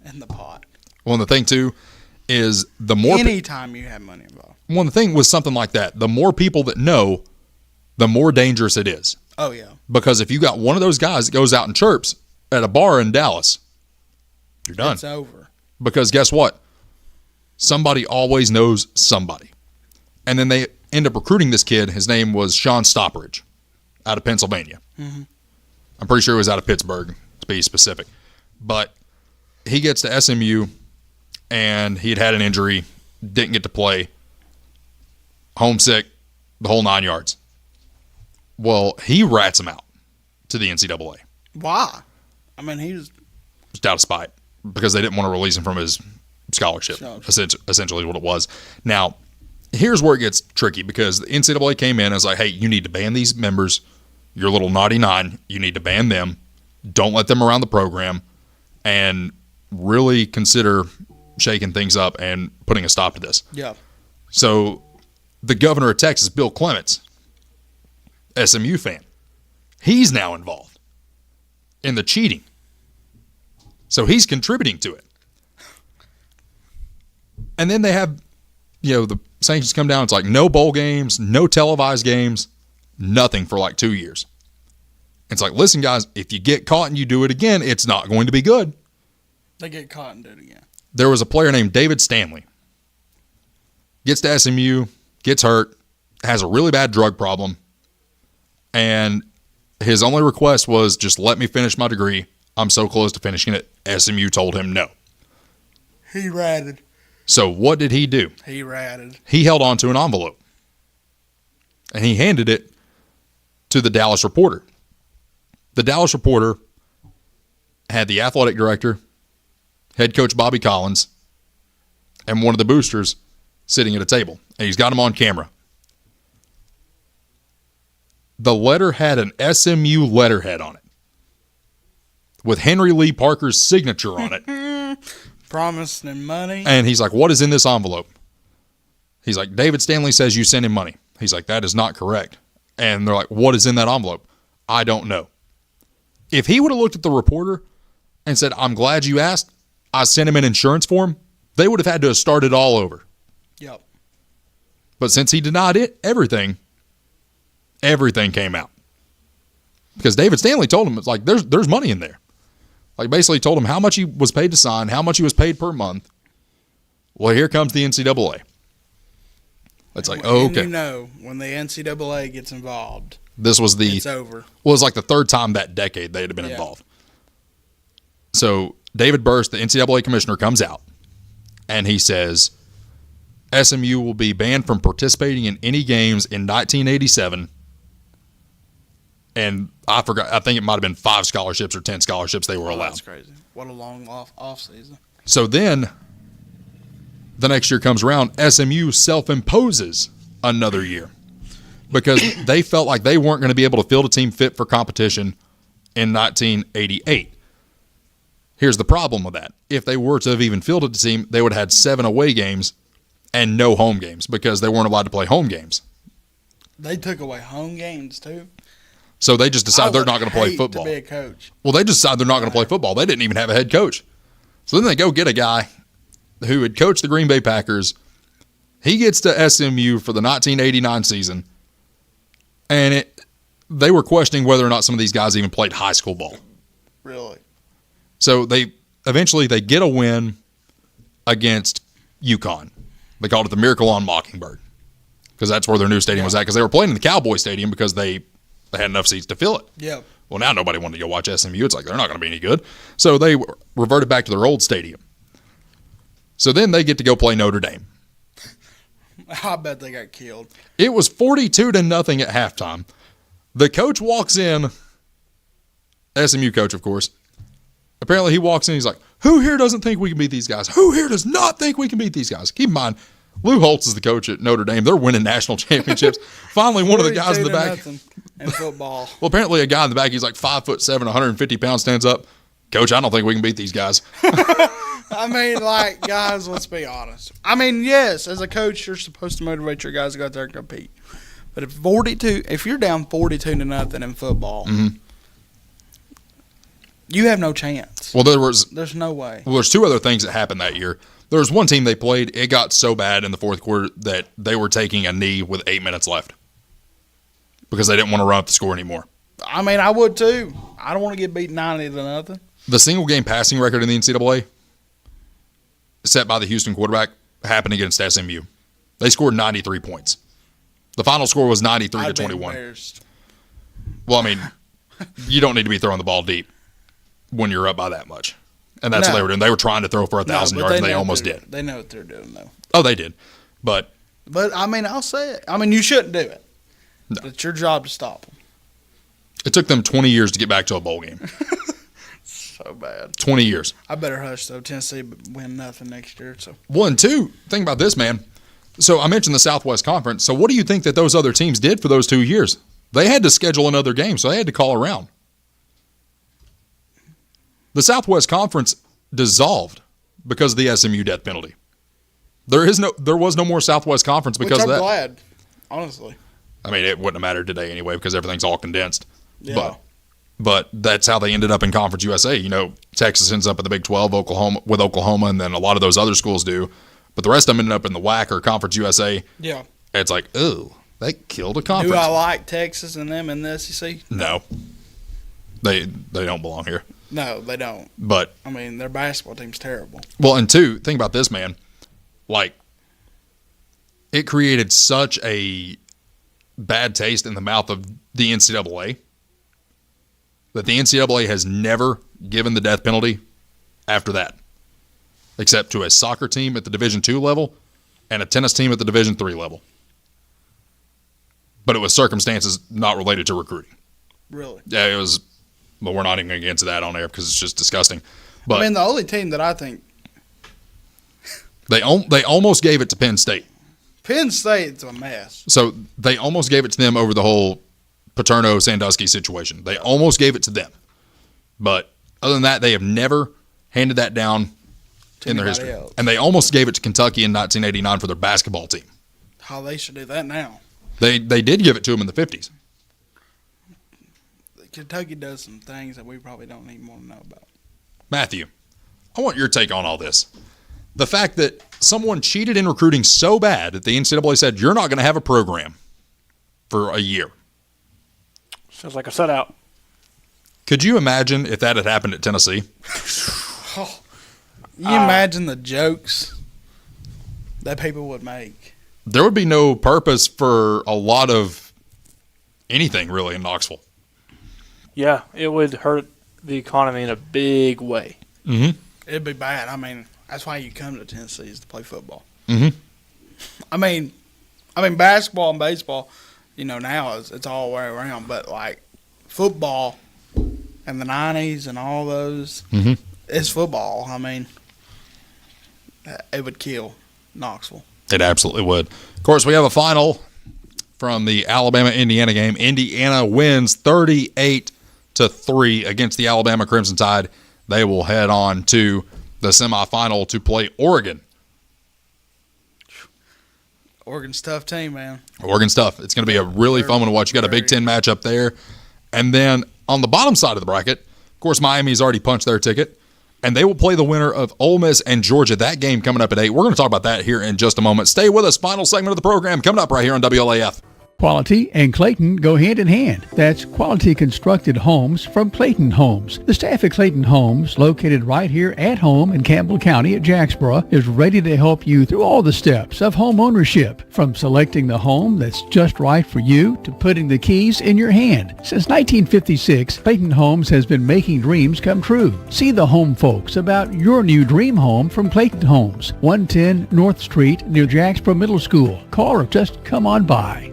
in the pot. Well, and the thing, too, is the more... Anytime you have money involved. Well, the thing with something like that, the more people that know, the more dangerous it is. Oh, yeah. Because if you got one of those guys that goes out and chirps at a bar in Dallas, you're done. It's over. Because guess what? Somebody always knows somebody. And then they end up recruiting this kid. His name was Sean Stoppridge out of Pennsylvania. Mm-hmm. I'm pretty sure he was out of Pittsburgh, to be specific. But he gets to SMU, and he had an injury, didn't get to play, homesick, the whole 9 yards. Well, he rats him out. to the NCAA. Why? I mean, he was Just out of spite because they didn't want to release him from his scholarship. Essentially what it was. Now, here's where it gets tricky because the NCAA came in and was like, hey, you need to ban these members. Your little naughty nine, you need to ban them. Don't let them around the program and really consider shaking things up and putting a stop to this. Yeah. So the governor of Texas, Bill Clements, SMU fan, he's now involved in the cheating. So he's contributing to it. And then they have, the sanctions come down. It's like no bowl games, no televised games, nothing for like 2 years. It's like, listen, guys, if you get caught and you do it again, it's not going to be good. They get caught and do it again. There was a player named David Stanley. Gets to SMU, gets hurt, has a really bad drug problem, and his only request was just let me finish my degree. I'm so close to finishing it. SMU told him no. He ratted. So what did he do? He ratted. He held on to an envelope, and he handed it to the Dallas Reporter. The Dallas Reporter had the athletic director, head coach Bobby Collins, and one of the boosters sitting at a table. And he's got them on camera. The letter had an SMU letterhead on it with Henry Lee Parker's signature on it. Promising him money. And he's like, what is in this envelope? He's like, David Stanley says you sent him money. He's like, that is not correct. And they're like, what is in that envelope? I don't know. If he would have looked at the reporter and said, I'm glad you asked, I sent him an insurance form, they would have had to have started all over. Yep. But since he denied it, everything came out. Because David Stanley told him, it's like, there's money in there. Like, basically told him how much he was paid to sign, how much he was paid per month. Well, here comes the NCAA. It's like, oh, okay. When the NCAA gets involved, it's over. Well, it was like the third time that decade they had been involved. So David Burst, the NCAA commissioner, comes out and he says, SMU will be banned from participating in any games in 1987. And I think it might have been 5 scholarships or 10 scholarships they were allowed. That's crazy. What a long off season. So then the next year comes around, SMU self-imposes another year because they felt like they weren't going to be able to field a team fit for competition in 1988. Here's the problem with that. If they were to have even fielded the team, they would have had 7 away games and no home games because they weren't allowed to play home games. They took away home games too. So they just decided they're not going to play football. To be a coach. Well, they just decided they're not going to play football. They didn't even have a head coach. So then they go get a guy who had coached the Green Bay Packers. He gets to SMU for the 1989 season, and they were questioning whether or not some of these guys even played high school ball. Really? So they get a win against UConn. They called it the Miracle on Mockingbird because that's where their new stadium was at because they were playing in the Cowboy Stadium because they had enough seats to fill it. Yeah. Well, now nobody wanted to go watch SMU. It's like they're not going to be any good. So they reverted back to their old stadium. So then they get to go play Notre Dame. I bet they got killed. It was 42-0 at halftime. The coach walks in, SMU coach, of course. Apparently he walks in, he's like, who here doesn't think we can beat these guys? Who here does not think we can beat these guys? Keep in mind, Lou Holtz is the coach at Notre Dame. They're winning national championships. Finally, one of the guys in the back. In football. Well, apparently a guy in the back, he's like 5'7", 150 pounds, stands up. Coach, I don't think we can beat these guys. I mean, like, guys, let's be honest. I mean, yes, as a coach, you're supposed to motivate your guys to go out there and compete. But if you're down 42-0 in football, you have no chance. Well, there's no way. Well, there's 2 other things that happened that year. There was one team they played, it got so bad in the fourth quarter that they were taking a knee with 8 minutes left because they didn't want to run up the score anymore. I mean, I would too. I don't want to get beat 90-0. The single game passing record in the NCAA set by the Houston quarterback happened against SMU. They scored 93 points. The final score was 93-21. Well, I mean, you don't need to be throwing the ball deep when you're up by that much. And that's what they were doing. They were trying to throw for 1,000 yards, and they almost did. They know what they're doing, though. Oh, they did. But I mean, I'll say it. I mean, you shouldn't do it. No. It's your job to stop them. It took them 20 years to get back to a bowl game. So bad. 20 years. I better hush, though. Tennessee win nothing next year. So 1, 2. Think about this, man. So I mentioned the Southwest Conference. So what do you think that those other teams did for those 2 years? They had to schedule another game, so they had to call around. The Southwest Conference dissolved because of the SMU death penalty. There was no more Southwest Conference because of that. I'm glad, honestly. I mean, it wouldn't have mattered today anyway because everything's all condensed. Yeah. But that's how they ended up in Conference USA. You know, Texas ends up in the Big 12, Oklahoma, and then a lot of those other schools do. But the rest of them ended up in the WAC or Conference USA. Yeah. It's like, oh, they killed a conference. Do I like Texas and them in the SEC? No. They don't belong here. No, they don't. But I mean, their basketball team's terrible. Well, and 2, think about this, man. Like, it created such a bad taste in the mouth of the NCAA that the NCAA has never given the death penalty after that, except to a soccer team at the Division II level and a tennis team at the Division III level. But it was circumstances not related to recruiting. Really? Yeah, it was. But we're not even going to get into that on air because it's just disgusting. But I mean, the only team that I think they almost gave it to Penn State. Penn State's a mess. So they almost gave it to them over the whole Paterno-Sandusky situation. They almost gave it to them. But other than that, they have never handed that down in their history. Else. And they almost gave it to Kentucky in 1989 for their basketball team. How they should do that now. They did give it to them in the 50s. Kentucky does some things that we probably don't even want to know about. Matthew, I want your take on all this. The fact that someone cheated in recruiting so bad that the NCAA said, you're not going to have a program for a year. Sounds like a shutout. Could you imagine if that had happened at Tennessee? You imagine the jokes that people would make. There would be no purpose for a lot of anything, really, in Knoxville. Yeah, it would hurt the economy in a big way. Mm-hmm. It'd be bad. I mean, that's why you come to Tennessee is to play football. Mm-hmm. I mean, basketball and baseball, now it's all the way around. But, like, football in the 90s and all those, it's football. I mean, it would kill Knoxville. It absolutely would. Of course, we have a final from the Alabama-Indiana game. Indiana wins 38-3 against the Alabama Crimson Tide. They will head on to the semifinal to play Oregon. Oregon's a tough team, man. Oregon's tough. It's going to be a really fun one to watch. You got a Big Ten matchup there. And then on the bottom side of the bracket, of course, Miami's already punched their ticket. And they will play the winner of Ole Miss and Georgia. That game coming up at 8. We're going to talk about that here in just a moment. Stay with us. Final segment of the program coming up right here on WLAF. Quality and Clayton go hand in hand. That's quality constructed homes from Clayton Homes. The staff at Clayton Homes, located right here at home in Campbell County at Jacksboro, is ready to help you through all the steps of home ownership, from selecting the home that's just right for you to putting the keys in your hand. Since 1956, Clayton Homes has been making dreams come true. See the home folks about your new dream home from Clayton Homes, 110 North Street near Jacksboro Middle School. Call or just come on by.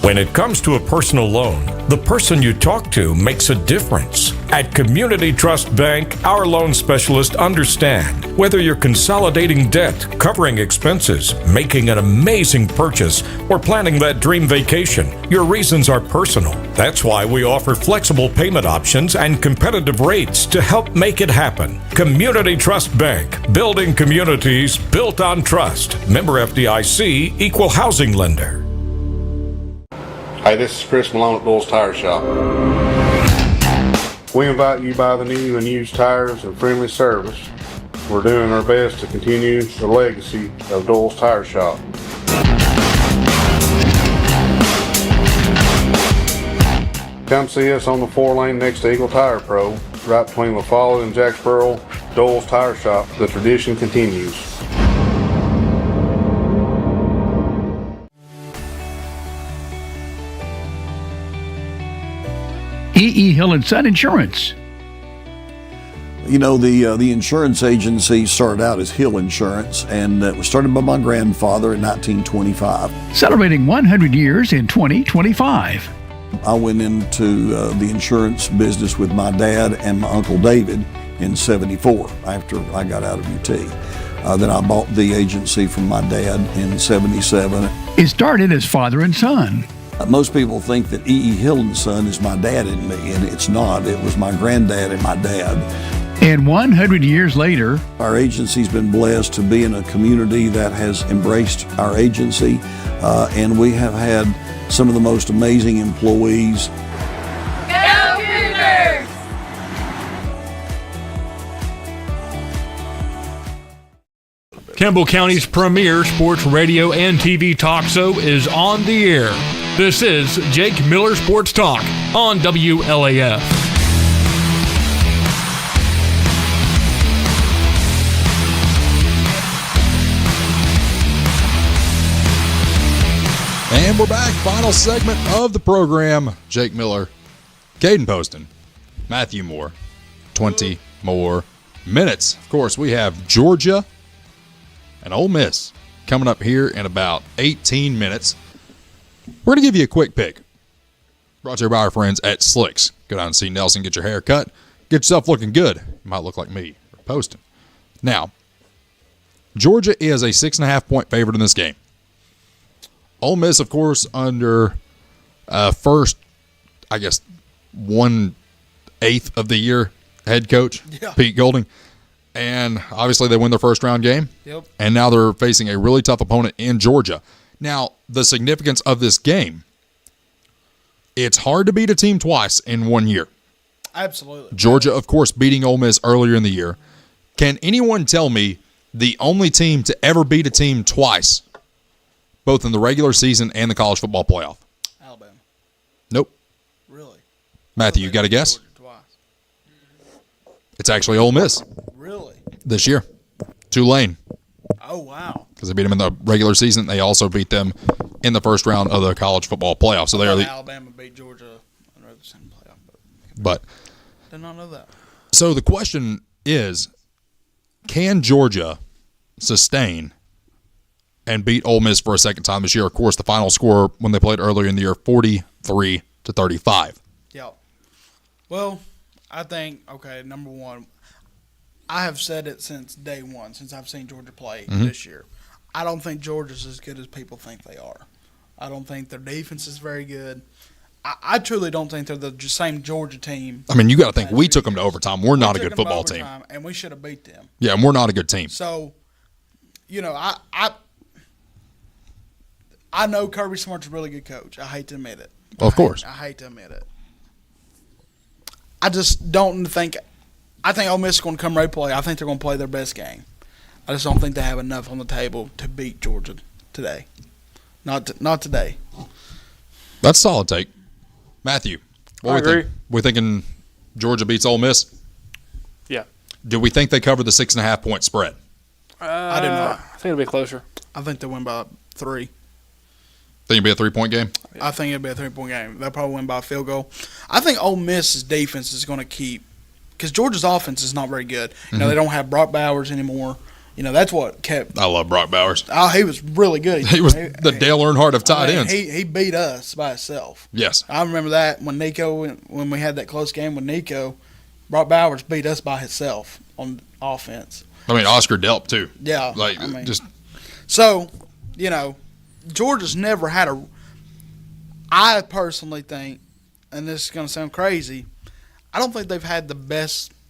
When it comes to a personal loan, the person you talk to makes a difference. At Community Trust Bank, our loan specialists understand whether you're consolidating debt, covering expenses, making an amazing purchase, or planning that dream vacation. Your reasons are personal. That's why we offer flexible payment options and competitive rates to help make it happen. Community Trust Bank, building communities built on trust. Member FDIC, equal housing lender. Hey, this is Chris Malone at Doyle's Tire Shop. We invite you to buy the new and used tires and friendly service. We're doing our best to continue the legacy of Doyle's Tire Shop. Come see us on the 4-lane next to Eagle Tire Pro, right between La Follette and Jacksboro. Doyle's Tire Shop. The tradition continues. E.E. Hill & Son Insurance. You know, the insurance agency started out as Hill Insurance, and it was started by my grandfather in 1925. Celebrating 100 years in 2025. I went into the insurance business with my dad and my Uncle David in '74 after I got out of UT. Then I bought the agency from my dad in '77. It started as father and son. Most people think that E.E. Hilden's son is my dad and me, and it's not. It was my granddad and my dad. And 100 years later, our agency's been blessed to be in a community that has embraced our agency, and we have had some of the most amazing employees. Go Cougars! Campbell County's premier sports radio and TV talk show is on the air. This is Jake Miller Sports Talk on WLAF. And we're back. Final segment of the program. Jake Miller, Caden Poston, Matthew Moore. 20 more minutes. Of course, we have Georgia and Ole Miss coming up here in about 18 minutes. We're going to give you a quick pick. Brought to you by our friends at Slicks. Go down and see Nelson, get your hair cut, get yourself looking good. You might look like me or Poston. Now, Georgia is a 6.5-point favorite in this game. Ole Miss, of course, under first, I guess, 1/8 of the year head coach, Pete Golding. And obviously they win their first round game. Yep. And now they're facing a really tough opponent in Georgia. Now, the significance of this game, it's hard to beat a team twice in 1 year. Absolutely. Georgia, of course, beating Ole Miss earlier in the year. Can anyone tell me the only team to ever beat a team twice, both in the regular season and the college football playoff? Alabama. Nope. Really? Matthew, you got a guess? Georgia twice. It's actually Ole Miss. Really? This year. Tulane. Oh, wow. Because they beat them in the regular season. They also beat them in the first round of the college football playoff. So they are the Alabama beat Georgia in the same playoff. But Did not know that. so the question is, can Georgia sustain and beat Ole Miss for a second time this year? Of course, the final score when they played earlier in the year, 43-35. Yeah. Well, I think, okay, number one, I have said it since day one, since I've seen Georgia play this year. I don't think Georgia's as good as people think they are. I don't think their defense is very good. I truly don't think they're the same Georgia team. I mean, you got to think, we took them to overtime. We're not a good football team. And we should have beat them. Yeah, and we're not a good team. So, you know, I know Kirby Smart's a really good coach. I hate to admit it. Of course. I hate to admit it. I just don't think – I think Ole Miss is going to come ready to play. I think they're going to play their best game. I just don't think they have enough on the table to beat Georgia today. Not today. That's a solid take. Matthew, what I do we agree. think? We're thinking Georgia beats Ole Miss? Yeah. Do we think they cover the 6.5-point spread? I do not. I think it'll be closer. I think they'll win by 3. Think it'll be a 3-point game? I think it'll be a 3-point game. They'll probably win by a field goal. I think Ole Miss's defense is going to keep – because Georgia's offense is not very good. You know, they don't have Brock Bowers anymore. You know, that's what kept – I love Brock Bowers. Oh, he was really good. He was the Dale Earnhardt of tight ends. He beat us by himself. Yes. I remember that when we had that close game with Nico, Brock Bowers beat us by himself on offense. I mean, Oscar Delp, too. Yeah. Like, I mean, just so, you know, Georgia's never had a – I personally think, and this is going to sound crazy, I don't think they've had the best –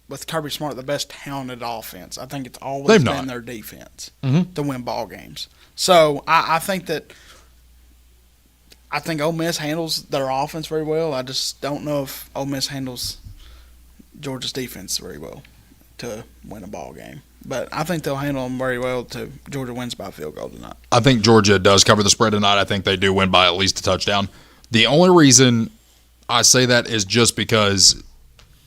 with Kirby Smart, the best talented offense. I think it's always been their defense to win ball games. So I think Ole Miss handles their offense very well. I just don't know if Ole Miss handles Georgia's defense very well to win a ball game. But I think they'll handle them very well to Georgia wins by a field goal tonight. I think Georgia does cover the spread tonight. I think they do win by at least a touchdown. The only reason I say that is just because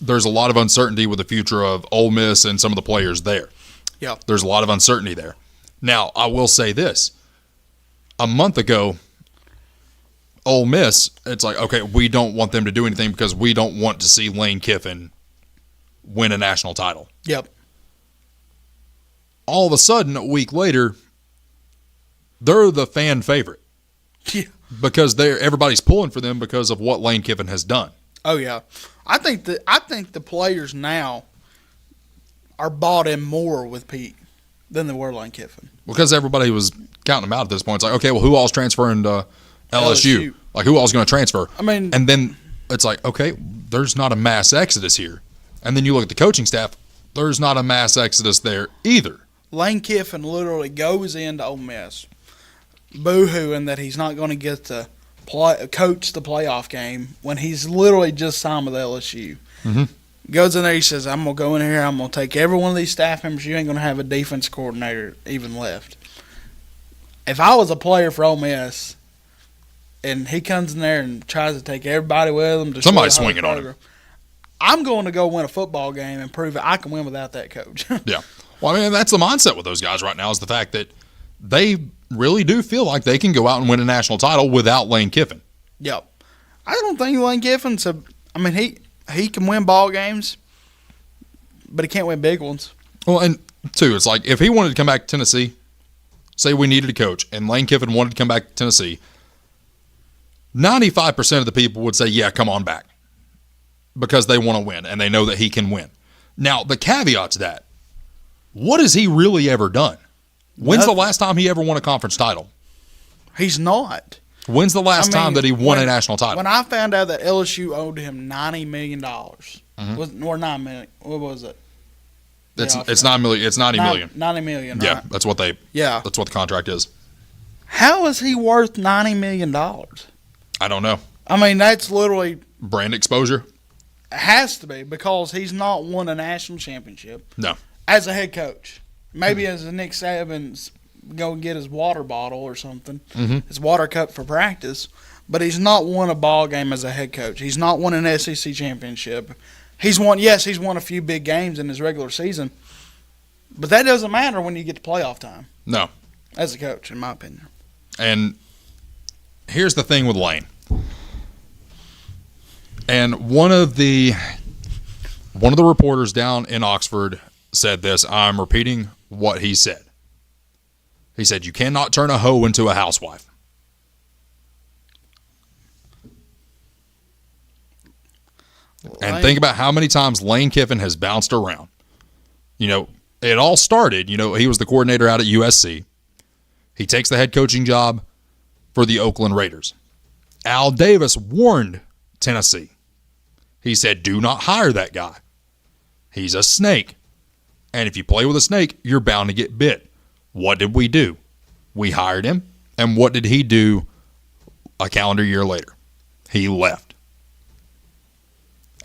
there's a lot of uncertainty with the future of Ole Miss and some of the players there. Yeah. There's a lot of uncertainty there. Now, I will say this. A month ago, Ole Miss, it's like, okay, we don't want them to do anything because we don't want to see Lane Kiffin win a national title. Yep. All of a sudden, a week later, they're the fan favorite. Yeah. because everybody's pulling for them because of what Lane Kiffin has done. Oh yeah, I think the players now are bought in more with Pete than they were Lane Kiffin. Because everybody was counting them out at this point. It's like, okay, well, who all's transferring to LSU? Like, who all's going to transfer? I mean, and then it's like, okay, there's not a mass exodus here. And then you look at the coaching staff, there's not a mass exodus there either. Lane Kiffin literally goes into Ole Miss boo-hooing that he's not going to get to coach the playoff game when he's literally just signed with LSU. Mm-hmm. Goes in there, he says, I'm going to go in here, I'm going to take every one of these staff members, you ain't going to have a defense coordinator even left. If I was a player for Ole Miss and he comes in there and tries to take everybody with him, somebody's swinging on him. I'm going to go win a football game and prove that I can win without that coach. Yeah. Well, I mean, that's the mindset with those guys right now, is the fact that they really do feel like they can go out and win a national title without Lane Kiffin. Yep. I don't think Lane Kiffin's he can win ball games, but he can't win big ones. Well, and two, it's like if he wanted to come back to Tennessee, say we needed a coach, and Lane Kiffin wanted to come back to Tennessee, 95% of the people would say, yeah, come on back, because they want to win, and they know that he can win. Now, the caveat to that, what has he really ever done? When's the last time he ever won a conference title? He's not. When's the last time that he won a national title? When I found out that LSU owed him $90 million, or $9 million, what was it? It's $9 million. It's $90 million. $90 million. Yeah, right? that's what That's what the contract is. How is he worth $90 million? I don't know. I mean, that's literally brand exposure. It has to be, because he's not won a national championship. No. As a head coach, maybe as a Nick Saban's go and get his water bottle or something, his water cup for practice, but he's not won a ball game as a head coach. He's not won an SEC championship. He's won a few big games in his regular season, but that doesn't matter when you get to playoff time. No. As a coach, in my opinion. And here's the thing with Lane. And one of the reporters down in Oxford said this. I'm repeating what he said. He said, you cannot turn a hoe into a housewife. And think about how many times Lane Kiffin has bounced around. You know, it all started, he was the coordinator out at USC. He takes the head coaching job for the Oakland Raiders. Al Davis warned Tennessee. He said, do not hire that guy. He's a snake. And if you play with a snake, you're bound to get bit. What did we do? We hired him. And what did he do a calendar year later? He left.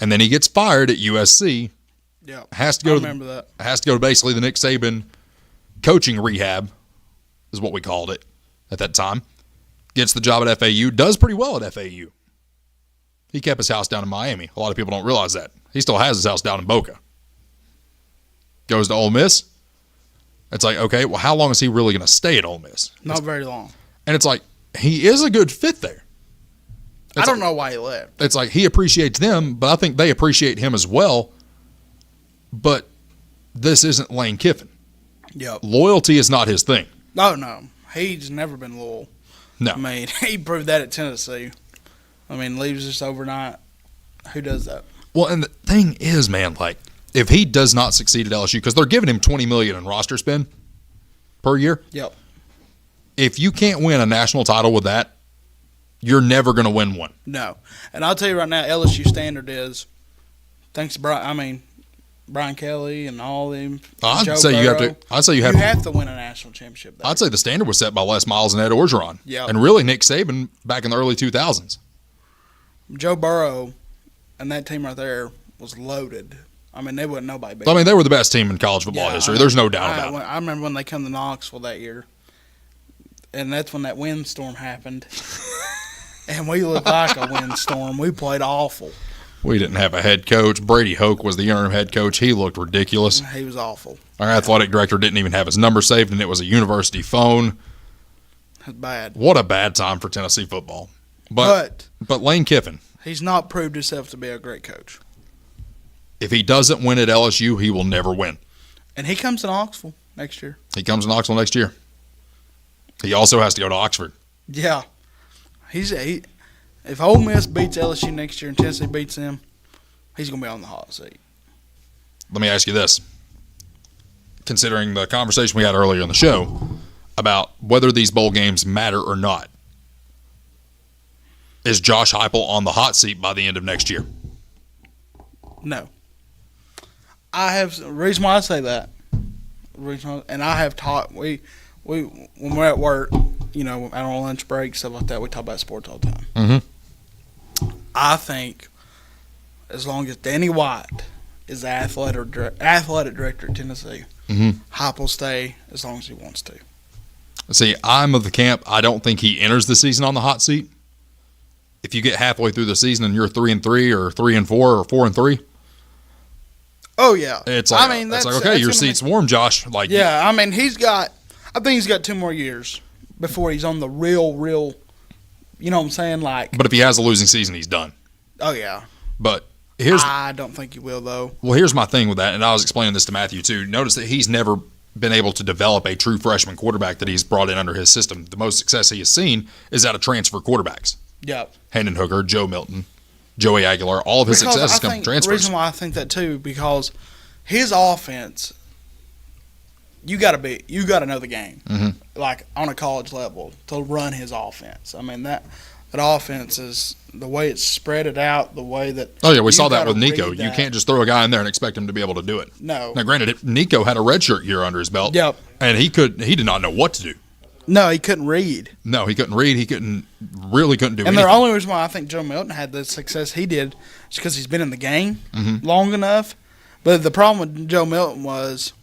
And then he gets fired at USC. Yeah, has to go to basically the Nick Saban coaching rehab, is what we called it at that time. Gets the job at FAU. Does pretty well at FAU. He kept his house down in Miami. A lot of people don't realize that. He still has his house down in Boca. Goes to Ole Miss. It's like, okay, well, how long is he really going to stay at Ole Miss? Not very long. And it's like, he is a good fit there. I don't know why he left. It's like he appreciates them, but I think they appreciate him as well. But this isn't Lane Kiffin. Yep. Loyalty is not his thing. No. He's never been loyal. No. I mean, he proved that at Tennessee. I mean, leaves us overnight. Who does that? Well, and the thing is, man, like, if he does not succeed at LSU, because they're giving him $20 million in roster spend per year. Yep. If you can't win a national title with that, you're never going to win one. No. And I'll tell you right now, LSU standard is, thanks to Brian Kelly and all them. I'd say you have to win a national championship. I'd say the standard was set by Les Miles and Ed Orgeron. Yeah. And really Nick Saban back in the early 2000s. Joe Burrow and that team right there was loaded. I mean, they wasn't nobody beat. I mean, they were the best team in college football history. There's no doubt about it. I remember when they come to Knoxville that year, and that's when that windstorm happened. And we looked like a windstorm. We played awful. We didn't have a head coach. Brady Hoke was the interim head coach. He looked ridiculous. He was awful. Our athletic director didn't even have his number saved, and it was a university phone. That's bad. What a bad time for Tennessee football. But Lane Kiffin. He's not proved himself to be a great coach. If he doesn't win at LSU, he will never win. And he comes to Knoxville next year. He comes to Knoxville next year. He also has to go to Oxford. Yeah. If Ole Miss beats LSU next year and Tennessee beats them, he's going to be on the hot seat. Let me ask you this. Considering the conversation we had earlier in the show about whether these bowl games matter or not, is Josh Heupel on the hot seat by the end of next year? No. I have the reason why I say that. And I have taught we when we're at work, you know, out on lunch break, stuff like that, we talk about sports all the time. Mm-hmm. I think as long as Danny White is the athletic director at Tennessee, Heupel will stay as long as he wants to. See, I'm of the camp. I don't think he enters the season on the hot seat. If you get halfway through the season and you're 3-3 or 3-4 or 4-3. Oh yeah, it's like, that's okay. Your seat's warm, Josh. Like, yeah, I mean, I think he's got 2 more years before he's on the real. You know what I'm saying? Like, but if he has a losing season, he's done. Oh yeah. But I don't think he will though. Well, here's my thing with that, and I was explaining this to Matthew too. Notice that he's never been able to develop a true freshman quarterback that he's brought in under his system. The most success he has seen is out of transfer quarterbacks. Yep. Hendon Hooker, Joe Milton, Joey Aguilar, all of his success has come from transfers. The reason why I think that too, because his offense, you got to know the game, like on a college level to run his offense. I mean that offense is the way it's spread it out, the way that. Oh yeah, we saw that with Nico. You can't just throw a guy in there and expect him to be able to do it. No. Now, granted, Nico had a redshirt year under his belt. Yep. And he did not know what to do. No, he couldn't read. No, he couldn't read. He really couldn't do anything. And the only reason why I think Joe Milton had the success he did is because he's been in the game long enough. But the problem with Joe Milton was,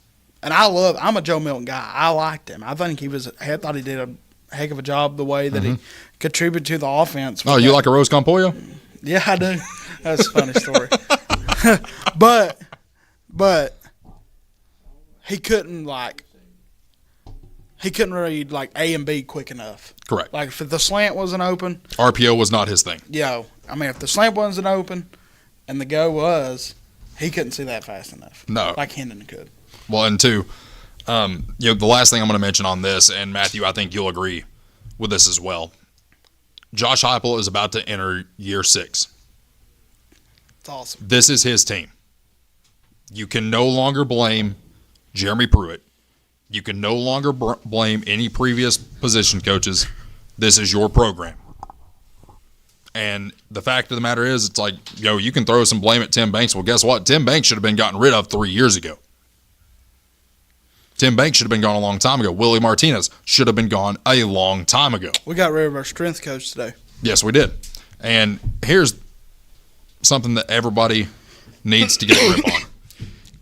and I'm a Joe Milton guy. I liked him. I think I thought he did a heck of a job the way that he contributed to the offense. Oh, you like a Rose Compollo? Yeah, I do. That's a funny story. but he couldn't read like A and B quick enough. Correct. Like if the slant wasn't open, RPO was not his thing. Yeah, I mean if the slant wasn't open and the go was, he couldn't see that fast enough. No, like Hendon could. Well, and two, the last thing I'm going to mention on this, and Matthew, I think you'll agree with this as well. Josh Heupel is about to enter year 6. It's awesome. This is his team. You can no longer blame Jeremy Pruitt. You can no longer blame any previous position coaches. This is your program. And the fact of the matter is, it's like, you can throw some blame at Tim Banks. Well, guess what? Tim Banks should have been gotten rid of 3 years ago. Tim Banks should have been gone a long time ago. Willie Martinez should have been gone a long time ago. We got rid of our strength coach today. Yes, we did. And here's something that everybody needs to get a grip on,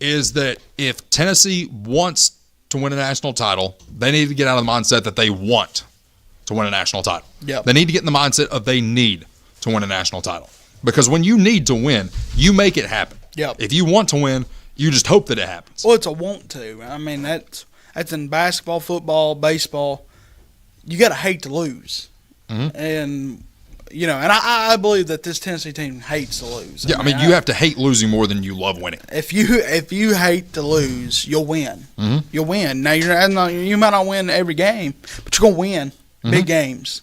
is that if Tennessee wants to win a national title, they need to get out of the mindset that they want to win a national title. Yep. They need to get in the mindset of they need to win a national title. Because when you need to win, you make it happen. Yep. If you want to win, you just hope that it happens. Well, it's a want to. I mean, that's in basketball, football, baseball. You got to hate to lose. And, and I believe that this Tennessee team hates to lose. Yeah, I mean, you have to hate losing more than you love winning. If you hate to lose, you'll win. You'll win. Now, you might not win every game, but you're going to win big games.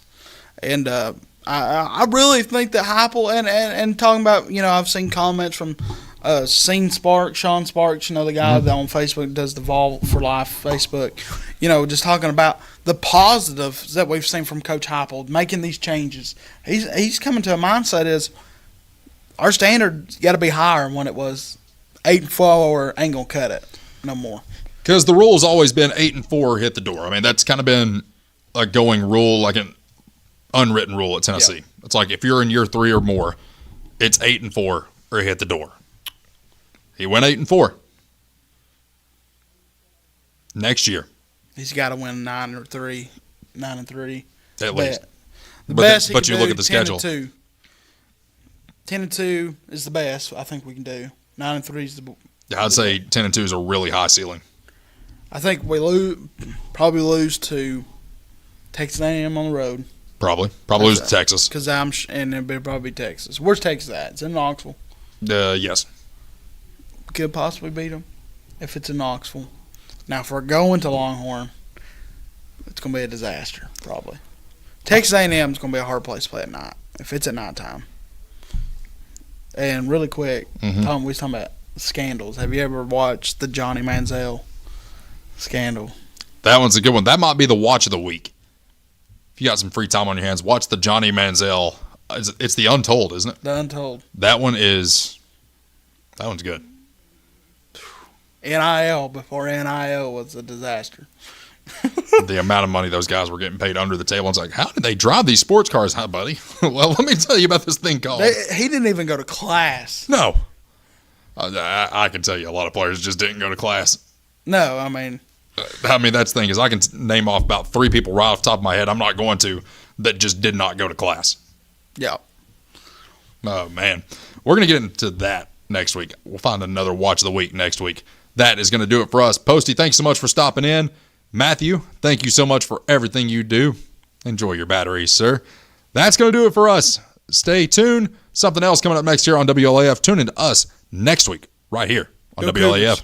And I really think that Heupel, and talking about, I've seen comments from Sean Sparks, the guy that on Facebook does the Vol for Life Facebook, just talking about the positives that we've seen from Coach Heupel making these changes. He's coming to a mindset is our standard's got to be higher than when it was 8-4 ain't gonna cut it no more. Because the rule has always been 8-4 hit the door. I mean, that's kind of been a going rule, like an unwritten rule at Tennessee. Yeah. It's like if you're in year 3 or more, it's 8-4 or hit the door. He went 8-4. Next year, he's got to win 9-3. At least. The best. But you look at the 10 schedule. 10-2 is the best I think we can do. 9-3 is the. Yeah, I'd say 10-2 is a really high ceiling. I think we probably lose to Texas A&M on the road. Probably lose to Texas. And it'll probably be Texas. Where's Texas at? It's in Knoxville. Yes. Could possibly beat them if it's in Knoxville. Now, if we're going to Longhorn, it's going to be a disaster, probably. Texas A&M is going to be a hard place to play at night if it's at nighttime. And really quick, Tom, we was talking about scandals. Have you ever watched the Johnny Manziel scandal? That one's a good one. That might be the watch of the week. If you got some free time on your hands, watch the Johnny Manziel. It's the Untold, isn't it? The Untold. That one's good. NIL before NIL was a disaster. The amount of money those guys were getting paid under the table. It's like, how did they drive these sports cars, huh, buddy? Well, let me tell you about this thing called. He didn't even go to class. No. I can tell you a lot of players just didn't go to class. No, I mean, that's the thing is I can name off about 3 people right off the top of my head. I'm not going to that just did not go to class. Yeah. Oh, man. We're going to get into that next week. We'll find another watch of the week next week. That is going to do it for us. Posty, thanks so much for stopping in. Matthew, thank you so much for everything you do. Enjoy your batteries, sir. That's going to do it for us. Stay tuned. Something else coming up next year on WLAF. Tune in to us next week right here on WLAF.